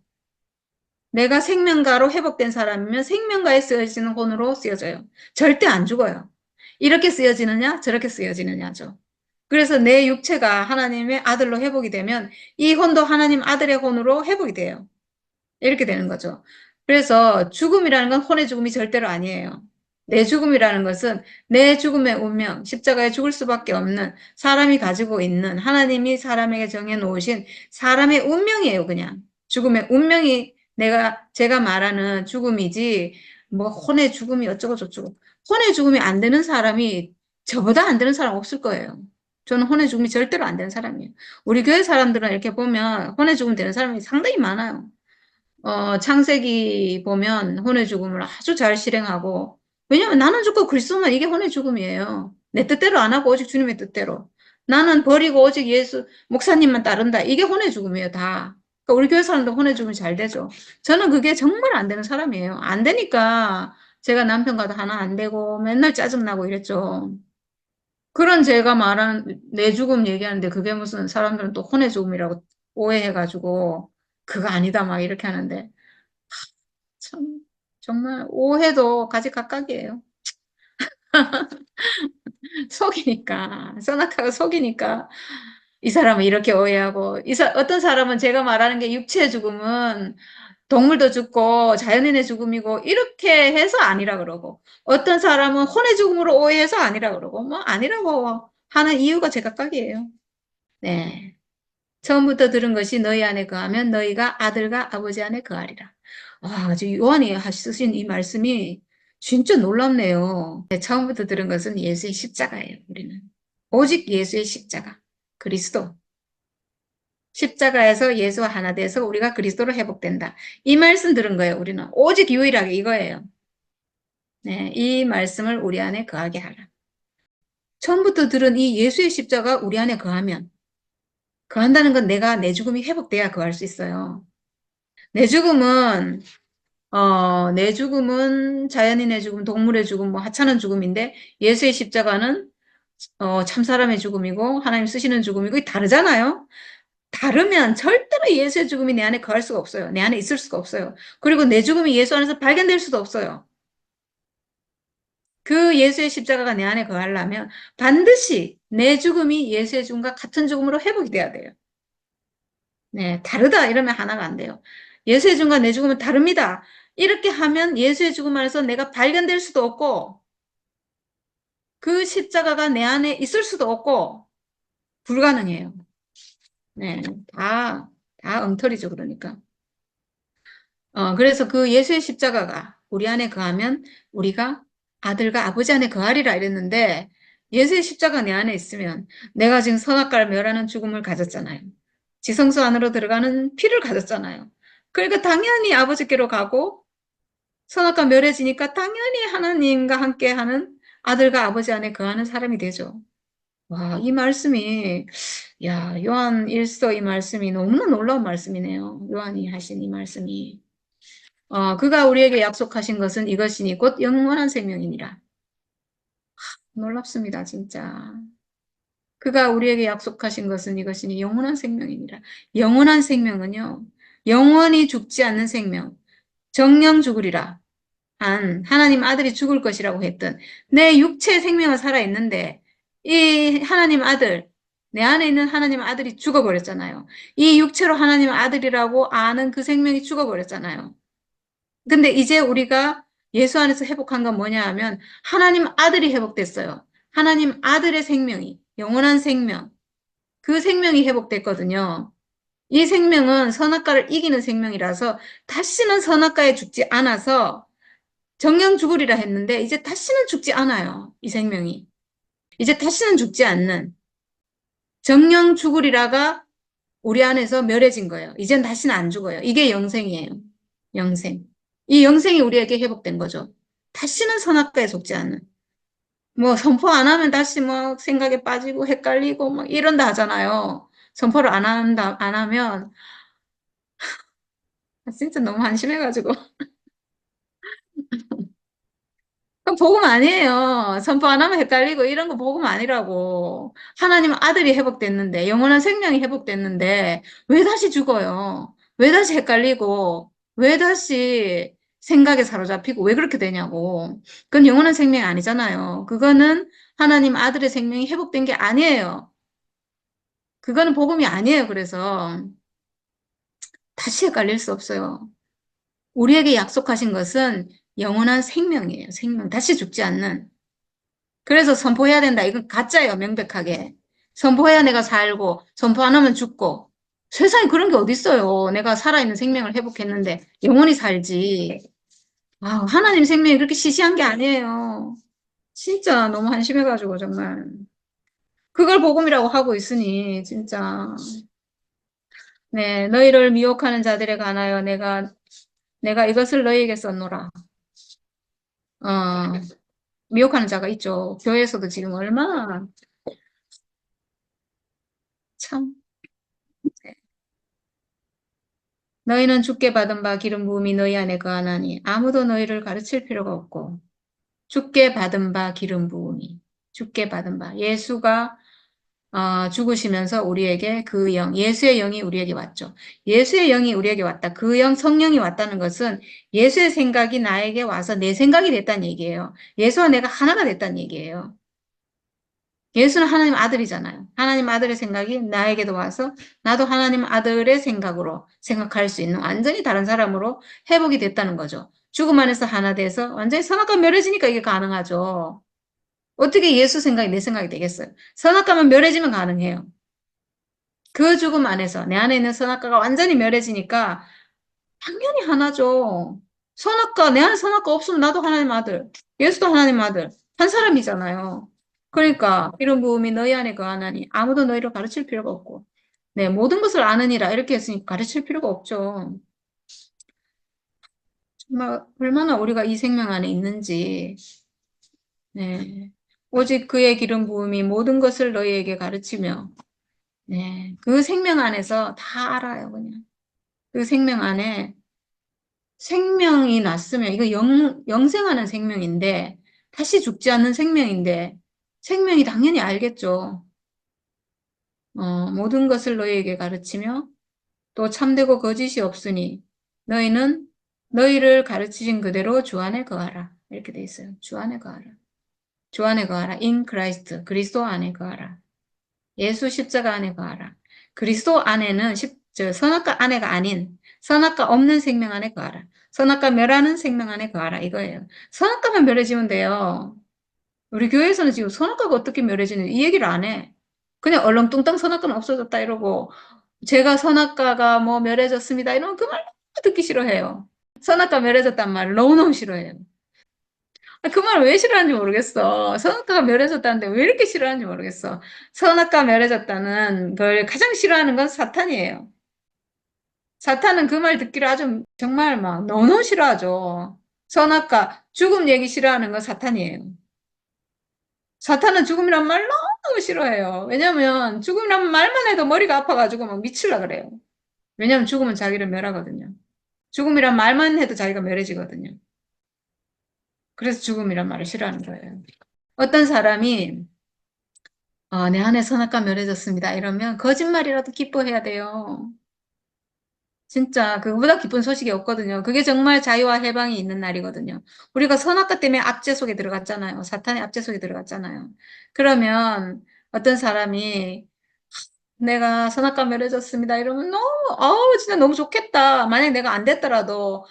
내가 생명가로 회복된 사람이면 생명가에 쓰여지는 혼으로 쓰여져요. 절대 안 죽어요. 이렇게 쓰여지느냐, 저렇게 쓰여지느냐죠. 그래서 내 육체가 하나님의 아들로 회복이 되면 이 혼도 하나님 아들의 혼으로 회복이 돼요. 이렇게 되는 거죠. 그래서 죽음이라는 건 혼의 죽음이 절대로 아니에요. 내 죽음이라는 것은 내 죽음의 운명, 십자가에 죽을 수밖에 없는 사람이 가지고 있는 하나님이 사람에게 정해놓으신 사람의 운명이에요, 그냥. 죽음의 운명이 제가 말하는 죽음이지, 뭐, 혼의 죽음이 어쩌고 저쩌고. 혼의 죽음이 안 되는 사람이 저보다 안 되는 사람 없을 거예요. 저는 혼의 죽음이 절대로 안 되는 사람이에요. 우리 교회 사람들은 이렇게 보면 혼의 죽음 되는 사람이 상당히 많아요. 창세기 보면 혼의 죽음을 아주 잘 실행하고, 왜냐면 나는 죽고 그리스도만 이게 혼의 죽음이에요. 내 뜻대로 안 하고 오직 주님의 뜻대로. 나는 버리고 오직 예수, 목사님만 따른다. 이게 혼의 죽음이에요, 다. 그러니까 우리 교회 사람도 혼의 죽음이 잘 되죠. 저는 그게 정말 안 되는 사람이에요. 안 되니까 제가 남편과도 하나 안 되고 맨날 짜증나고 이랬죠. 그런 제가 말한 내 죽음 얘기하는데 그게 무슨 사람들은 또 혼의 죽음이라고 오해해가지고 그거 아니다 막 이렇게 하는데 참, 정말 오해도 가지각각이에요. 속이니까, 선악하고 속이니까 이 사람은 이렇게 오해하고, 어떤 사람은 제가 말하는 게 육체의 죽음은 동물도 죽고 자연인의 죽음이고 이렇게 해서 아니라 그러고, 어떤 사람은 혼의 죽음으로 오해해서 아니라 그러고, 뭐 아니라고 하는 이유가 제각각이에요. 네. 처음부터 들은 것이 너희 안에 거하면 너희가 아들과 아버지 안에 거하리라. 아, 저 요한이 쓰신 이 말씀이 진짜 놀랍네요. 네, 처음부터 들은 것은 예수의 십자가예요, 우리는. 오직 예수의 십자가. 그리스도. 십자가에서 예수와 하나 돼서 우리가 그리스도로 회복된다. 이 말씀 들은 거예요, 우리는. 오직 유일하게 이거예요. 네, 이 말씀을 우리 안에 거하게 하라. 처음부터 들은 이 예수의 십자가 우리 안에 거하면, 거한다는 건 내가 내 죽음이 회복돼야 거할 수 있어요. 내 죽음은 내 죽음은 자연인의 죽음, 동물의 죽음, 뭐 하찮은 죽음인데 예수의 십자가는 참 사람의 죽음이고 하나님 쓰시는 죽음이고 다르잖아요. 다르면 절대로 예수의 죽음이 내 안에 거할 수가 없어요. 내 안에 있을 수가 없어요. 그리고 내 죽음이 예수 안에서 발견될 수도 없어요. 그 예수의 십자가가 내 안에 거하려면 반드시 내 죽음이 예수의 죽음과 같은 죽음으로 회복이 돼야 돼요. 네, 다르다 이러면 하나가 안 돼요. 예수의 죽음과 내 죽음은 다릅니다. 이렇게 하면 예수의 죽음 안에서 내가 발견될 수도 없고 그 십자가가 내 안에 있을 수도 없고 불가능해요. 네, 다 엉터리죠, 그러니까. 그래서 그 예수의 십자가가 우리 안에 거하면 우리가 아들과 아버지 안에 거하리라 이랬는데 예수의 십자가 내 안에 있으면 내가 지금 선악과를 멸하는 죽음을 가졌잖아요. 지성소 안으로 들어가는 피를 가졌잖아요. 그러니까 당연히 아버지께로 가고 선악과 멸해지니까 당연히 하나님과 함께하는 아들과 아버지 안에 거하는 사람이 되죠. 와, 이 말씀이 야, 요한 1서 이 말씀이 너무나 놀라운 말씀이네요. 요한이 하신 이 말씀이. 그가 우리에게 약속하신 것은 이것이니 곧 영원한 생명이니라. 놀랍습니다, 진짜. 그가 우리에게 약속하신 것은 이것이니 영원한 생명이니라. 영원한 생명은요, 영원히 죽지 않는 생명, 정령 죽으리라 한 하나님 아들이 죽을 것이라고 했던 내 육체 생명은 살아있는데 이 하나님 아들, 내 안에 있는 하나님 아들이 죽어버렸잖아요. 이 육체로 하나님 아들이라고 아는 그 생명이 죽어버렸잖아요. 근데 이제 우리가 예수 안에서 회복한 건 뭐냐 하면 하나님 아들이 회복됐어요. 하나님 아들의 생명이, 영원한 생명, 그 생명이 회복됐거든요. 이 생명은 선악과를 이기는 생명이라서 다시는 선악과에 죽지 않아서 정령 죽으리라 했는데 이제 다시는 죽지 않아요. 이 생명이. 이제 다시는 죽지 않는 정령 죽으리라가 우리 안에서 멸해진 거예요. 이젠 다시는 안 죽어요. 이게 영생이에요. 영생. 이 영생이 우리에게 회복된 거죠. 다시는 선악과에 속지 않는. 뭐 선포 안 하면 다시 뭐 생각에 빠지고 헷갈리고 뭐 이런다 하잖아요. 선포를 안 하면 진짜 너무 한심해가지고. 그럼 복음 아니에요. 선포 안 하면 헷갈리고 이런 거 복음 아니라고. 하나님 아들이 회복됐는데, 영원한 생명이 회복됐는데, 왜 다시 죽어요? 왜 다시 헷갈리고, 왜 다시 생각에 사로잡히고, 왜 그렇게 되냐고. 그건 영원한 생명이 아니잖아요. 그거는 하나님 아들의 생명이 회복된 게 아니에요. 그거는 복음이 아니에요. 그래서 다시 헷갈릴 수 없어요. 우리에게 약속하신 것은 영원한 생명이에요. 생명. 다시 죽지 않는. 그래서 선포해야 된다. 이건 가짜예요, 명백하게. 선포해야 내가 살고, 선포 안 하면 죽고. 세상에 그런 게 어딨어요. 내가 살아있는 생명을 회복했는데 영원히 살지. 아, 하나님 생명이 그렇게 시시한 게 아니에요. 진짜 너무 한심해가지고 정말. 그걸 복음이라고 하고 있으니 진짜. 네, 너희를 미혹하는 자들에 관하여 내가 이것을 너희에게 썼노라. 어, 미혹하는 자가 있죠. 교회에서도 지금 얼마나 참. 너희는 주께 받은 바 기름 부음이 너희 안에 거하나니 아무도 너희를 가르칠 필요가 없고 주께 받은 바 기름 부음이 주께 받은 바 예수가 죽으시면서 우리에게 그 영, 예수의 영이 우리에게 왔죠. 예수의 영이 우리에게 왔다. 그 영, 성령이 왔다는 것은 예수의 생각이 나에게 와서 내 생각이 됐다는 얘기예요. 예수와 내가 하나가 됐다는 얘기예요. 예수는 하나님 아들이잖아요. 하나님 아들의 생각이 나에게도 와서 나도 하나님 아들의 생각으로 생각할 수 있는 완전히 다른 사람으로 회복이 됐다는 거죠. 죽음 안에서 하나 돼서 완전히 선악과 멸해지니까 이게 가능하죠. 어떻게 예수 생각이 내 생각이 되겠어요? 선악과만 멸해지면 가능해요. 그 죽음 안에서 내 안에 있는 선악과가 완전히 멸해지니까 당연히 하나죠. 선악과, 내 안에 선악과 없으면 나도 하나님 아들, 예수도 하나님 아들, 한 사람이잖아요. 그러니까 이런 부음이 너희 안에 거하나니 아무도 너희를 가르칠 필요가 없고 네, 모든 것을 아느니라 이렇게 했으니 가르칠 필요가 없죠. 정말 얼마나 우리가 이 생명 안에 있는지 네. 오직 그의 기름 부음이 모든 것을 너희에게 가르치며 네, 그 생명 안에서 다 알아요, 그냥. 그 생명 안에 생명이 났으면 이거 영생하는 생명인데 다시 죽지 않는 생명인데 생명이 당연히 알겠죠. 모든 것을 너희에게 가르치며 또 참되고 거짓이 없으니 너희는 너희를 가르치신 그대로 주 안에 거하라. 이렇게 돼 있어요. 주 안에 거하라. 주 안에 거하라. in Christ. 그리스도 안에 거하라. 예수 십자가 안에 거하라. 그리스도 안에는 선악과 안에가 아닌 선악과 없는 생명 안에 거하라. 선악과 멸하는 생명 안에 거하라. 이거예요. 선악과만 멸해지면 돼요. 우리 교회에서는 지금 선악과가 어떻게 멸해지는지 이 얘기를 안 해. 그냥 얼렁뚱땅 선악과는 없어졌다 이러고 제가 선악과가 뭐 멸해졌습니다. 이러면 그 말 듣기 싫어해요. 선악과 멸해졌단 말을 너무너무 싫어해요. 그 말 왜 싫어하는지 모르겠어. 선악과가 멸해졌다는데 왜 이렇게 싫어하는지 모르겠어. 선악과 멸해졌다는 걸 가장 싫어하는 건 사탄이에요. 사탄은 그 말 듣기를 아주 정말 막 너무 싫어하죠. 선악과, 죽음 얘기 싫어하는 건 사탄이에요. 사탄은 죽음이란 말 너무 싫어해요. 왜냐면 죽음이란 말만 해도 머리가 아파가지고 막 미칠라 그래요. 왜냐면 죽음은 자기를 멸하거든요. 죽음이란 말만 해도 자기가 멸해지거든요. 그래서 죽음이란 말을 싫어하는 거예요. 어떤 사람이 내 안에 선악과 멸해졌습니다. 이러면 거짓말이라도 기뻐해야 돼요. 진짜 그거보다 기쁜 소식이 없거든요. 그게 정말 자유와 해방이 있는 날이거든요. 우리가 선악과 때문에 압제 속에 들어갔잖아요. 사탄의 압제 속에 들어갔잖아요. 그러면 어떤 사람이 내가 선악과 멸해졌습니다. 이러면 너무, 진짜 너무 좋겠다. 만약에 내가 안 됐더라도,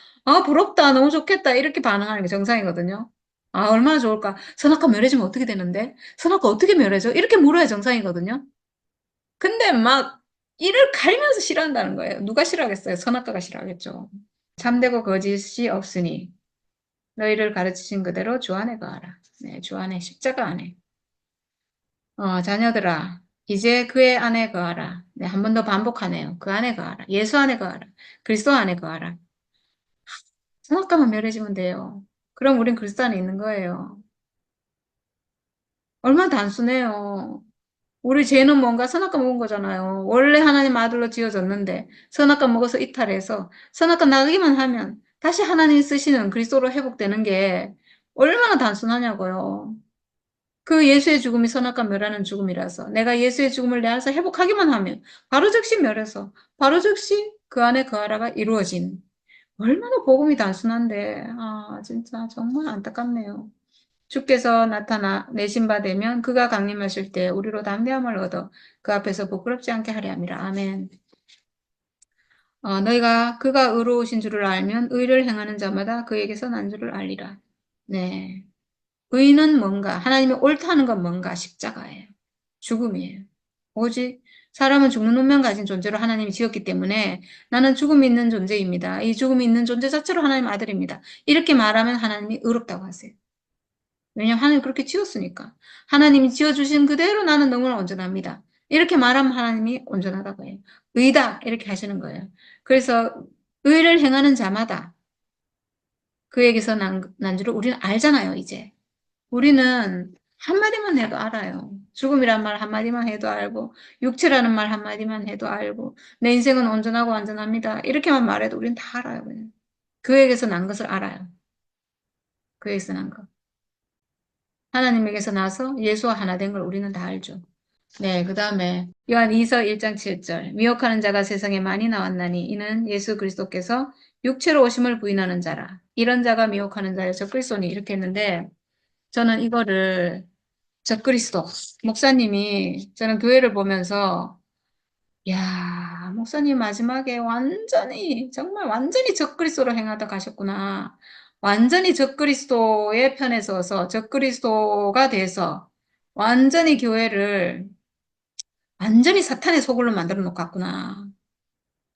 부럽다. 너무 좋겠다. 이렇게 반응하는 게 정상이거든요. 얼마나 좋을까. 선악과 멸해지면 어떻게 되는데? 선악과 어떻게 멸해져? 이렇게 물어야 정상이거든요. 근데 막, 이를 갈면서 싫어한다는 거예요. 누가 싫어하겠어요? 선악과가 싫어하겠죠. 참되고 거짓이 없으니, 너희를 가르치신 그대로 주 안에 거하라. 네, 주 안에, 십자가 안에. 자녀들아, 이제 그의 안에 거하라. 네, 한 번 더 반복하네요. 그 안에 거하라. 예수 안에 거하라. 그리스도 안에 거하라. 선악과만 멸해지면 돼요. 그럼 우린 그리스도 안에 있는 거예요. 얼마나 단순해요. 우리 죄는 뭔가 선악과 먹은 거잖아요. 원래 하나님 아들로 지어졌는데 선악과 먹어서 이탈해서 선악과 나가기만 하면 다시 하나님 쓰시는 그리스도로 회복되는 게 얼마나 단순하냐고요. 그 예수의 죽음이 선악과 멸하는 죽음이라서 내가 예수의 죽음을 내 안에서 회복하기만 하면 바로 즉시 멸해서 바로 즉시 그 안에 그 하라가 이루어진 얼마나 복음이 단순한데 진짜 정말 안타깝네요. 주께서 나타나 내신 바 되면 그가 강림하실 때 우리로 담대함을 얻어 그 앞에서 부끄럽지 않게 하려 함이라. 아멘. 너희가 그가 의로우신 줄을 알면 의를 행하는 자마다 그에게서 난 줄을 알리라. 네. 의는 뭔가, 하나님이 옳다는 건 뭔가 십자가예요. 죽음이에요. 오직 사람은 죽는 운명 가진 존재로 하나님이 지었기 때문에 나는 죽음이 있는 존재입니다. 이 죽음이 있는 존재 자체로 하나님 아들입니다. 이렇게 말하면 하나님이 의롭다고 하세요. 왜냐하면 하나님 그렇게 지었으니까. 하나님이 지어주신 그대로 나는 너무나 온전합니다. 이렇게 말하면 하나님이 온전하다고 해요. 의다 이렇게 하시는 거예요. 그래서 의를 행하는 자마다 그에게서 난 줄을 우리는 알잖아요, 이제. 우리는 한마디만 해도 알아요. 죽음이란 말 한마디만 해도 알고, 육체라는 말 한마디만 해도 알고, 내 인생은 온전하고 완전합니다. 이렇게만 말해도 우리는 다 알아요. 그냥. 그에게서 난 것을 알아요. 그에게서 난 것. 하나님에게서 나서 예수와 하나 된 걸 우리는 다 알죠. 네, 그 다음에 요한 2서 1장 7절. 미혹하는 자가 세상에 많이 나왔나니 이는 예수 그리스도께서 육체로 오심을 부인하는 자라. 이런 자가 미혹하는 자여 적그리스도니 이렇게 했는데 저는 이거를 적그리스도 목사님이 저는 교회를 보면서 야 목사님 마지막에 완전히 정말 완전히 적그리스도로 행하다 가셨구나. 완전히 적그리스도의 편에 서서 적그리스도가 돼서 완전히 교회를 완전히 사탄의 소굴로 만들어 놓았구나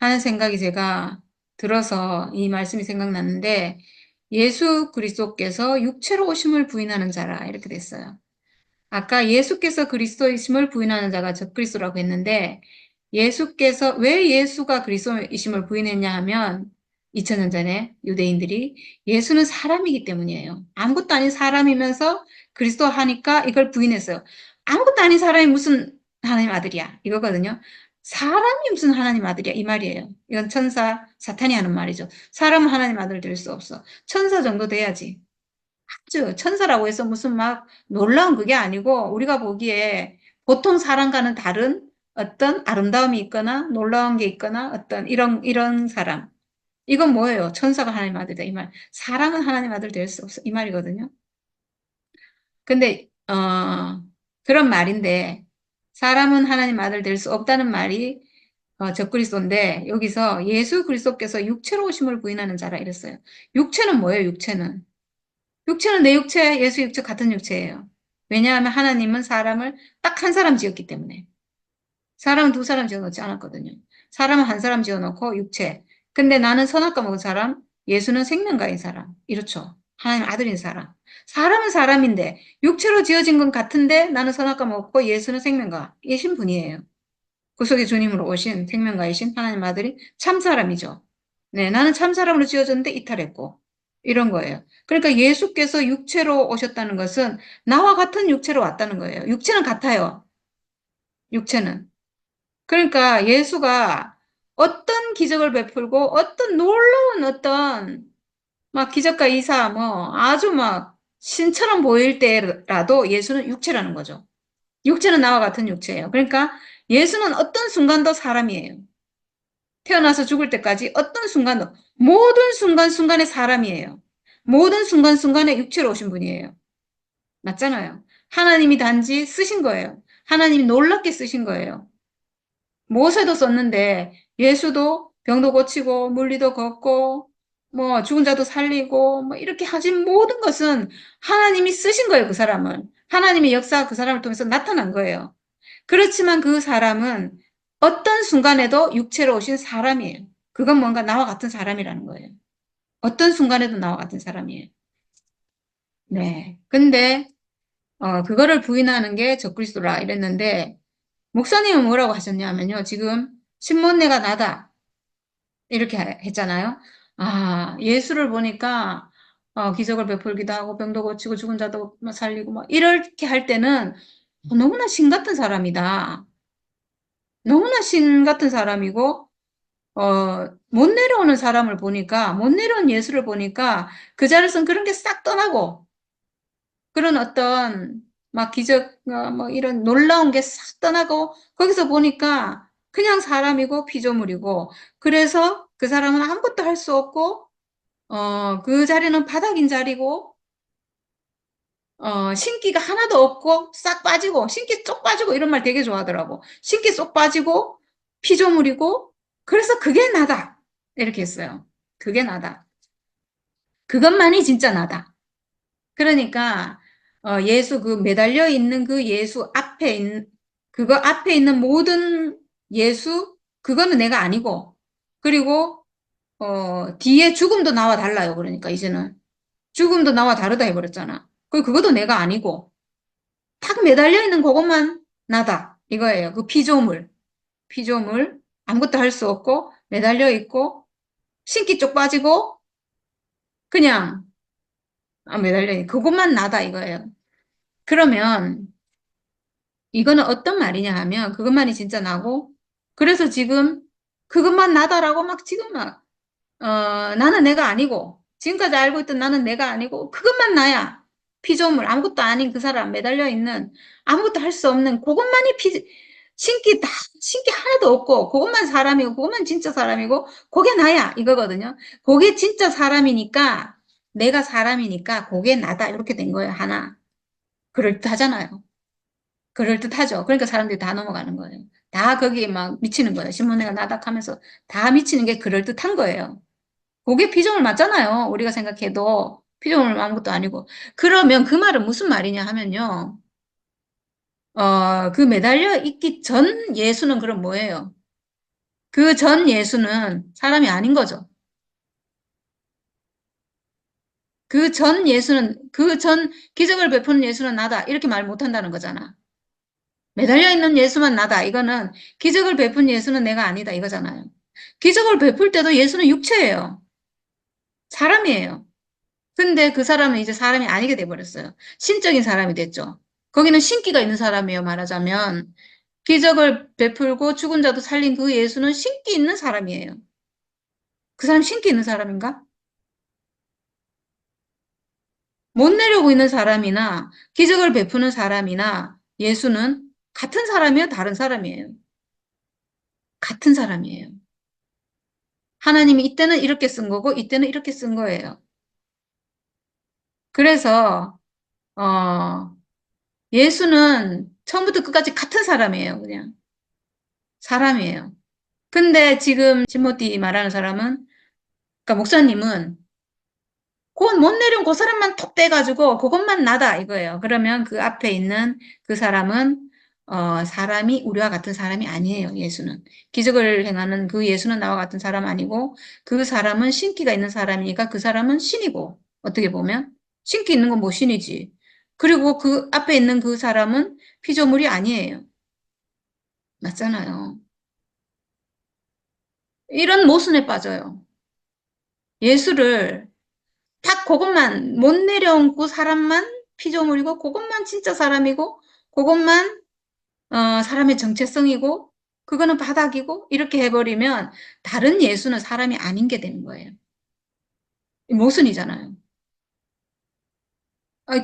하는 생각이 제가 들어서 이 말씀이 생각났는데 예수 그리스도께서 육체로 오심을 부인하는 자라 이렇게 됐어요. 아까 예수께서 그리스도이심을 부인하는 자가 적그리스도라고 했는데 예수께서 왜 예수가 그리스도이심을 부인했냐 하면 2000년 전에 유대인들이 예수는 사람이기 때문이에요. 아무것도 아닌 사람이면서 그리스도 하니까 이걸 부인했어요. 아무것도 아닌 사람이 무슨 하나님 아들이야 이거거든요. 사람이 무슨 하나님 아들이야 이 말이에요. 이건 천사 사탄이 하는 말이죠. 사람은 하나님 아들 될 수 없어. 천사 정도 돼야지. 아주 천사라고 해서 무슨 막 놀라운 그게 아니고 우리가 보기에 보통 사람과는 다른 어떤 아름다움이 있거나 놀라운 게 있거나 어떤 이런 사람. 이건 뭐예요? 천사가 하나님 아들이다 이 말. 사람은 하나님 아들 될 수 없어 이 말이거든요. 근데 그런 말인데 사람은 하나님 아들 될 수 없다는 말이 적그리스도인데 여기서 예수 그리스도께서 육체로 오심을 부인하는 자라 이랬어요. 육체는 뭐예요? 육체는 육체는 내 육체, 예수 육체 같은 육체예요. 왜냐하면 하나님은 사람을 딱 한 사람 지었기 때문에. 사람은 두 사람 지어놓지 않았거든요. 사람은 한 사람 지어놓고 육체. 근데 나는 선악과 먹은 사람, 예수는 생명가인 사람. 이렇죠. 하나님 아들인 사람. 사람은 사람인데 육체로 지어진 건 같은데 나는 선악과 먹고 예수는 생명가이신 분이에요. 구속의 주님으로 오신 생명가이신 하나님 아들이 참 사람이죠. 네, 나는 참 사람으로 지어졌는데 이탈했고 이런 거예요. 그러니까 예수께서 육체로 오셨다는 것은 나와 같은 육체로 왔다는 거예요. 육체는 같아요. 육체는. 그러니까 예수가 어떤 기적을 베풀고 어떤 놀라운 어떤 막 기적과 이사 뭐 아주 막 신처럼 보일 때라도 예수는 육체라는 거죠. 육체는 나와 같은 육체예요. 그러니까 예수는 어떤 순간도 사람이에요. 태어나서 죽을 때까지 어떤 순간도, 모든 순간순간에 사람이에요. 모든 순간순간에 육체로 오신 분이에요. 맞잖아요. 하나님이 단지 쓰신 거예요. 하나님이 놀랍게 쓰신 거예요. 모세도 썼는데 예수도 병도 고치고 물리도 걷고 뭐 죽은 자도 살리고 뭐 이렇게 하신 모든 것은 하나님이 쓰신 거예요, 그 사람을. 하나님의 역사가 그 사람을 통해서 나타난 거예요. 그렇지만 그 사람은 어떤 순간에도 육체로 오신 사람이에요. 그건 뭔가 나와 같은 사람이라는 거예요. 어떤 순간에도 나와 같은 사람이에요. 네. 근데 그거를 부인하는 게 적그리스도라 이랬는데 목사님은 뭐라고 하셨냐면요. 지금 신문내가 나다 이렇게 했잖아요. 아, 예수를 보니까 기적을 베풀기도 하고 병도 고치고 죽은 자도 살리고 뭐 이렇게 할 때는 너무나 신 같은 사람이다. 너무나 신 같은 사람이고 못 내려오는 사람을 보니까 못 내려온 예수를 보니까 그 자리에서는 그런 게 싹 떠나고 그런 어떤 막 기적 뭐 이런 놀라운 게 싹 떠나고 거기서 보니까 그냥 사람이고 피조물이고 그래서 그 사람은 아무것도 할 수 없고 그 자리는 바닥인 자리고 신기가 하나도 없고 싹 빠지고 신기 쏙 빠지고 이런 말 되게 좋아하더라고. 신기 쏙 빠지고 피조물이고 그래서 그게 나다 이렇게 했어요. 그게 나다. 그것만이 진짜 나다. 그러니까 예수 그 매달려 있는 그 예수 앞에 있는 그거 앞에 있는 모든 예수 그거는 내가 아니고 그리고 뒤에 죽음도 나와 달라요. 그러니까 이제는 죽음도 나와 다르다 해버렸잖아. 그것도 내가 아니고 탁 매달려 있는 그것만 나다 이거예요. 그 피조물 아무것도 할 수 없고 매달려 있고 신기 쪽 빠지고 그냥 매달려 있는 그것만 나다 이거예요. 그러면 이거는 어떤 말이냐 하면 그것만이 진짜 나고 그래서 지금 그것만 나다라고 막 지금 막 나는 내가 아니고 지금까지 알고 있던 나는 내가 아니고 그것만 나야 피조물 아무것도 아닌 그 사람 매달려 있는 아무것도 할 수 없는 그것만이 신기 다 신기 하나도 없고 그것만 사람이고 그것만 진짜 사람이고 그게 나야 이거거든요. 그게 진짜 사람이니까 내가 사람이니까 그게 나다 이렇게 된 거예요. 하나 그럴듯하잖아요. 그럴듯하죠. 그러니까 사람들이 다 넘어가는 거예요. 다 거기에 막 미치는 거예요. 신문회가 나닥하면서 다 미치는 게 그럴듯한 거예요. 그게 피조물 맞잖아요. 우리가 생각해도 피조물 아무것도 아니고. 그러면 그 말은 무슨 말이냐 하면요. 그 매달려 있기 전 예수는 그럼 뭐예요? 그 전 예수는 사람이 아닌 거죠. 그 전 예수는, 그 전 기적을 베푸는 예수는 나다. 이렇게 말 못한다는 거잖아. 매달려 있는 예수만 나다. 이거는 기적을 베푼 예수는 내가 아니다. 이거잖아요. 기적을 베풀 때도 예수는 육체예요. 사람이에요. 근데 그 사람은 이제 사람이 아니게 돼버렸어요. 신적인 사람이 됐죠. 거기는 신기가 있는 사람이에요. 말하자면. 기적을 베풀고 죽은 자도 살린 그 예수는 신기 있는 사람이에요. 그 사람 신기 있는 사람인가? 못 내려오고 있는 사람이나 기적을 베푸는 사람이나 예수는 같은 사람이에요? 다른 사람이에요? 같은 사람이에요. 하나님이 이때는 이렇게 쓴 거고 이때는 이렇게 쓴 거예요. 그래서 어, 예수는 처음부터 끝까지 같은 사람이에요. 그냥 사람이에요. 근데 지금 지모티 말하는 사람은 그러니까 목사님은 그건 못 내려온 그 사람만 톡 떼가지고 그것만 나다 이거예요. 그러면 그 앞에 있는 그 사람은 사람이 우리와 같은 사람이 아니에요. 예수는 기적을 행하는 그 예수는 나와 같은 사람 아니고 그 사람은 신기가 있는 사람이니까 그 사람은 신이고 어떻게 보면 신기 있는 건 뭐 신이지. 그리고 그 앞에 있는 그 사람은 피조물이 아니에요. 맞잖아요. 이런 모순에 빠져요. 예수를 딱 그것만 못 내려온 그 사람만 피조물이고 그것만 진짜 사람이고 그것만 사람의 정체성이고 그거는 바닥이고 이렇게 해버리면 다른 예수는 사람이 아닌 게 되는 거예요. 모순이잖아요.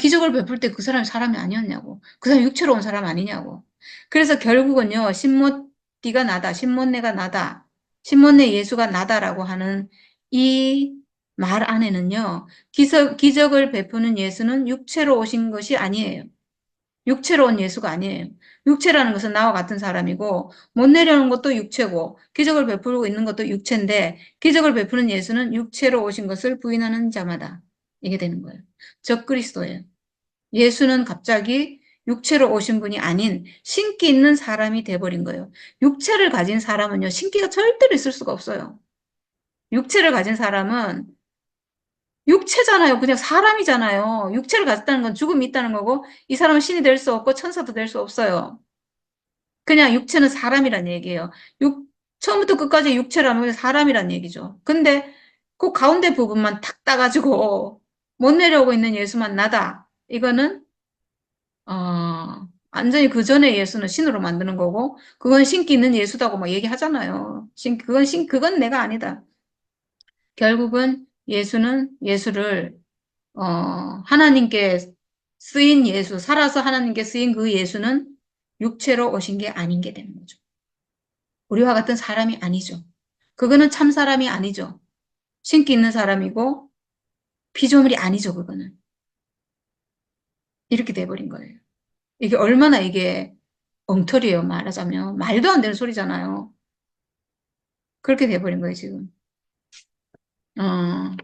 기적을 베풀 때 그 사람이 사람이 아니었냐고. 그 사람이 육체로 온 사람 아니냐고. 그래서 결국은요, 신모띠가 나다, 신모네가 나다, 신모네 예수가 나다라고 하는 이 말 안에는요, 기적을 베푸는 예수는 육체로 오신 것이 아니에요. 육체로 온 예수가 아니에요. 육체라는 것은 나와 같은 사람이고, 못 내려오는 것도 육체고, 기적을 베풀고 있는 것도 육체인데, 기적을 베푸는 예수는 육체로 오신 것을 부인하는 자마다 이게 되는 거예요. 적그리스도예요. 예수는 갑자기 육체로 오신 분이 아닌 신기 있는 사람이 돼버린 거예요. 육체를 가진 사람은요, 신기가 절대로 있을 수가 없어요. 육체를 가진 사람은 육체잖아요. 그냥 사람이잖아요. 육체를 가졌다는 건 죽음이 있다는 거고, 이 사람은 신이 될 수 없고, 천사도 될 수 없어요. 그냥 육체는 사람이란 얘기예요. 처음부터 끝까지 육체라면 사람이란 얘기죠. 근데 그 가운데 부분만 탁 따가지고 못 내려오고 있는 예수만 나다. 이거는 완전히 그 전에 예수는 신으로 만드는 거고, 그건 신기 있는 예수다고 막 얘기하잖아요. 그건 내가 아니다. 결국은 예수를, 하나님께 쓰인 예수, 살아서 하나님께 쓰인 그 예수는 육체로 오신 게 아닌 게 되는 거죠. 우리와 같은 사람이 아니죠. 그거는 참 사람이 아니죠. 신기 있는 사람이고, 피조물이 아니죠, 그거는. 이렇게 돼버린 거예요. 이게 얼마나 이게 엉터리예요, 말하자면. 말도 안 되는 소리잖아요. 그렇게 돼버린 거예요, 지금. 어,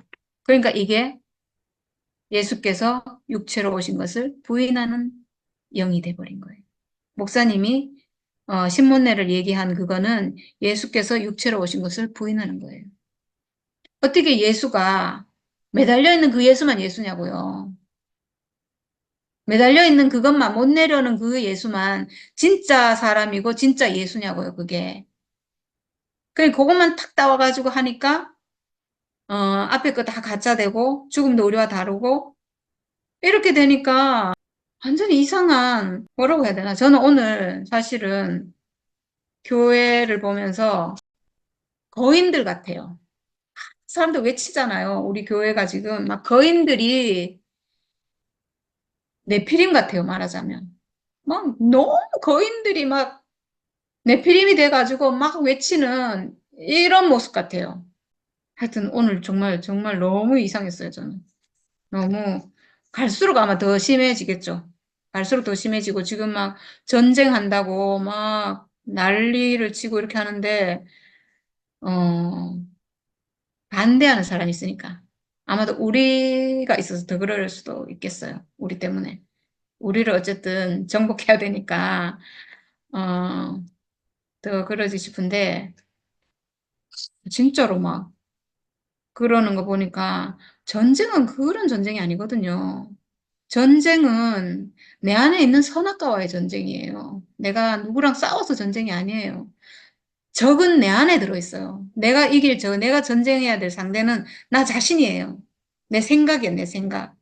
그러니까 이게 예수께서 육체로 오신 것을 부인하는 영이 돼버린 거예요. 목사님이 신문례를 얘기한 그거는 예수께서 육체로 오신 것을 부인하는 거예요. 어떻게 예수가 매달려 있는 그 예수만 예수냐고요. 매달려 있는 그것만 못 내려오는 그 예수만 진짜 사람이고 진짜 예수냐고요, 그게. 그것만 탁 따와가지고 하니까 앞에 거 다 가짜 되고 죽음도 우리와 다르고 이렇게 되니까 완전히 이상한 뭐라고 해야 되나? 저는 오늘 사실은 교회를 보면서 거인들 같아요. 사람들 외치잖아요. 우리 교회가 지금 막 거인들이 네피림 같아요, 말하자면. 막 너무 거인들이 막 네피림이 돼가지고 막 외치는 이런 모습 같아요. 하여튼 오늘 정말 정말 너무 이상했어요, 저는. 너무 갈수록 아마 더 심해지겠죠. 갈수록 더 심해지고 지금 막 전쟁한다고 막 난리를 치고 이렇게 하는데 어 반대하는 사람이 있으니까 아마도 우리가 있어서 더 그럴 수도 있겠어요. 우리 때문에. 우리를 어쨌든 정복해야 되니까 어 더 그러지 싶은데 진짜로 막 그러는 거 보니까 전쟁은 그런 전쟁이 아니거든요. 전쟁은 내 안에 있는 선악과와의 전쟁이에요. 내가 누구랑 싸워서 전쟁이 아니에요. 적은 내 안에 들어있어요. 내가 이길 적, 내가 전쟁해야 될 상대는 나 자신이에요. 내 생각이에요, 내 생각.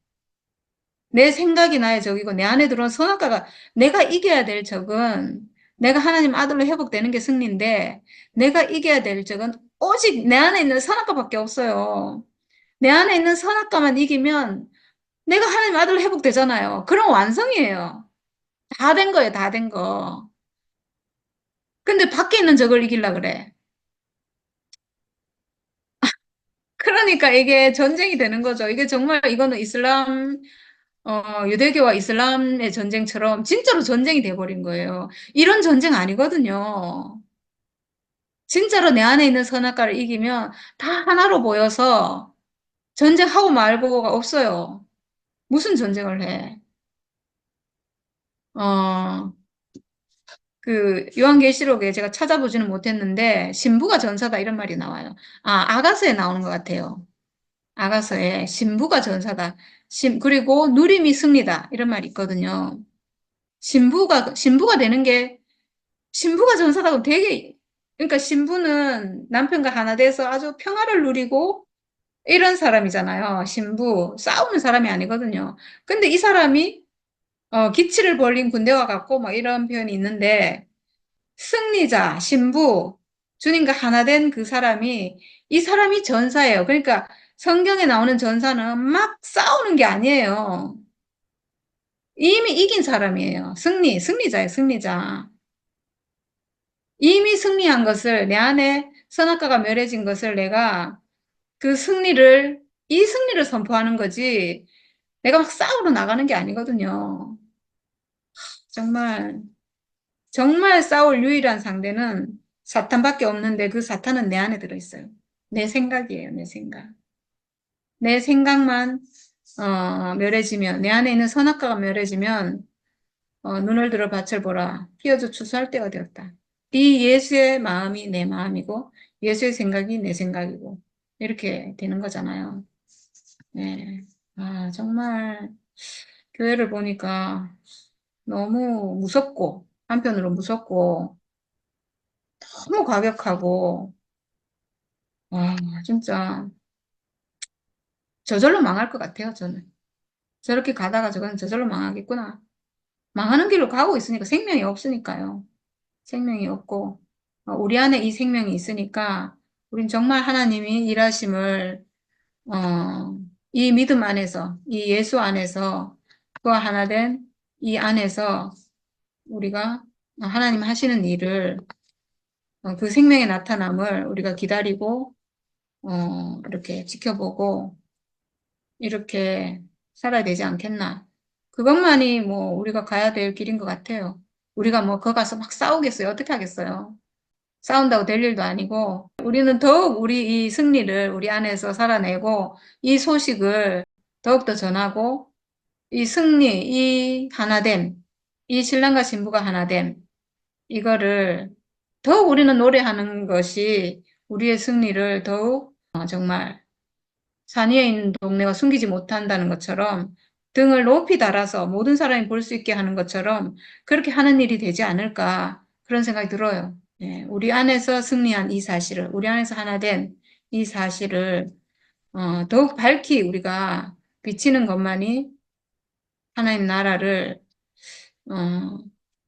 내 생각이 나의 적이고 내 안에 들어온 선악과가 내가 이겨야 될 적은 내가 하나님 아들로 회복되는 게 승리인데 내가 이겨야 될 적은 오직 내 안에 있는 선악과밖에 없어요. 내 안에 있는 선악과만 이기면 내가 하나님 아들로 회복되잖아요. 그럼 완성이에요. 다 된 거예요, 다 된 거. 근데 밖에 있는 적을 이기려 그래. 그러니까 이게 전쟁이 되는 거죠. 이게 정말 이거는 유대교와 이슬람의 전쟁처럼 진짜로 전쟁이 돼버린 거예요. 이런 전쟁 아니거든요. 진짜로 내 안에 있는 선악과를 이기면 다 하나로 모여서 전쟁하고 말고가 없어요. 무슨 전쟁을 해? 어, 요한계시록에 제가 찾아보지는 못했는데, 신부가 전사다 이런 말이 나와요. 아가서에 나오는 것 같아요. 아가서에 신부가 전사다. 그리고 누림이 승리다. 이런 말이 있거든요. 신부가 되는 게, 신부가 전사다고 되게, 그러니까 신부는 남편과 하나 돼서 아주 평화를 누리고 이런 사람이잖아요. 신부. 싸우는 사람이 아니거든요. 근데 이 사람이, 기치를 벌린 군대와 같고, 막 이런 표현이 있는데, 승리자, 신부, 주님과 하나 된 그 사람이, 이 사람이 전사예요. 그러니까 성경에 나오는 전사는 막 싸우는 게 아니에요. 이미 이긴 사람이에요. 승리자예요, 승리자. 이미 승리한 것을, 내 안에 선악과가 멸해진 것을 내가 그 승리를, 이 승리를 선포하는 거지, 내가 막 싸우러 나가는 게 아니거든요. 정말, 정말 싸울 유일한 상대는 사탄밖에 없는데 그 사탄은 내 안에 들어있어요. 내 생각이에요, 내 생각. 내 생각만, 멸해지면, 내 안에 있는 선악과가 멸해지면, 눈을 들어 밭을 보라. 피어져 추수할 때가 되었다. 이 예수의 마음이 내 마음이고, 예수의 생각이 내 생각이고, 이렇게 되는 거잖아요. 네. 아, 정말, 교회를 보니까 너무 무섭고, 한편으로 무섭고, 너무 과격하고, 와, 진짜, 저절로 망할 것 같아요, 저는. 저렇게 가다가 저건 저절로 망하겠구나. 망하는 길로 가고 있으니까 생명이 없으니까요. 생명이 없고, 우리 안에 이 생명이 있으니까, 우린 정말 하나님이 일하심을, 이 믿음 안에서, 이 예수 안에서, 그와 하나 된 이 안에서 우리가 하나님 하시는 일을, 그 생명의 나타남을 우리가 기다리고, 이렇게 지켜보고, 이렇게 살아야 되지 않겠나. 그것만이 뭐 우리가 가야 될 길인 것 같아요. 우리가 뭐 거 가서 막 싸우겠어요? 어떻게 하겠어요? 싸운다고 될 일도 아니고, 우리는 더욱 우리 이 승리를 우리 안에서 살아내고, 이 소식을 더욱더 전하고, 이 승리, 이 하나됨, 이 신랑과 신부가 하나됨, 이거를 더욱 우리는 노래하는 것이 우리의 승리를 더욱 정말 산 위에 있는 동네가 숨기지 못한다는 것처럼 등을 높이 달아서 모든 사람이 볼 수 있게 하는 것처럼 그렇게 하는 일이 되지 않을까 그런 생각이 들어요. 예, 우리 안에서 승리한 이 사실을, 우리 안에서 하나 된 이 사실을 더욱 밝히 우리가 비치는 것만이 하나님 나라를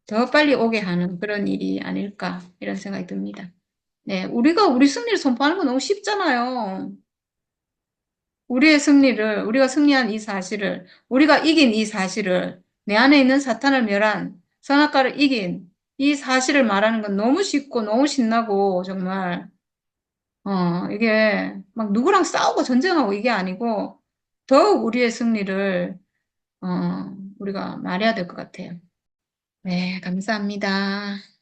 더 빨리 오게 하는 그런 일이 아닐까 이런 생각이 듭니다. 네, 우리가 우리 승리를 선포하는 건 너무 쉽잖아요. 우리가 승리한 이 사실을, 우리가 이긴 이 사실을, 내 안에 있는 사탄을 멸한 선악과를 이긴 이 사실을 말하는 건 너무 쉽고 너무 신나고 정말 이게 막 누구랑 싸우고 전쟁하고 이게 아니고 더욱 우리의 승리를 우리가 말해야 될 것 같아요. 네, 감사합니다.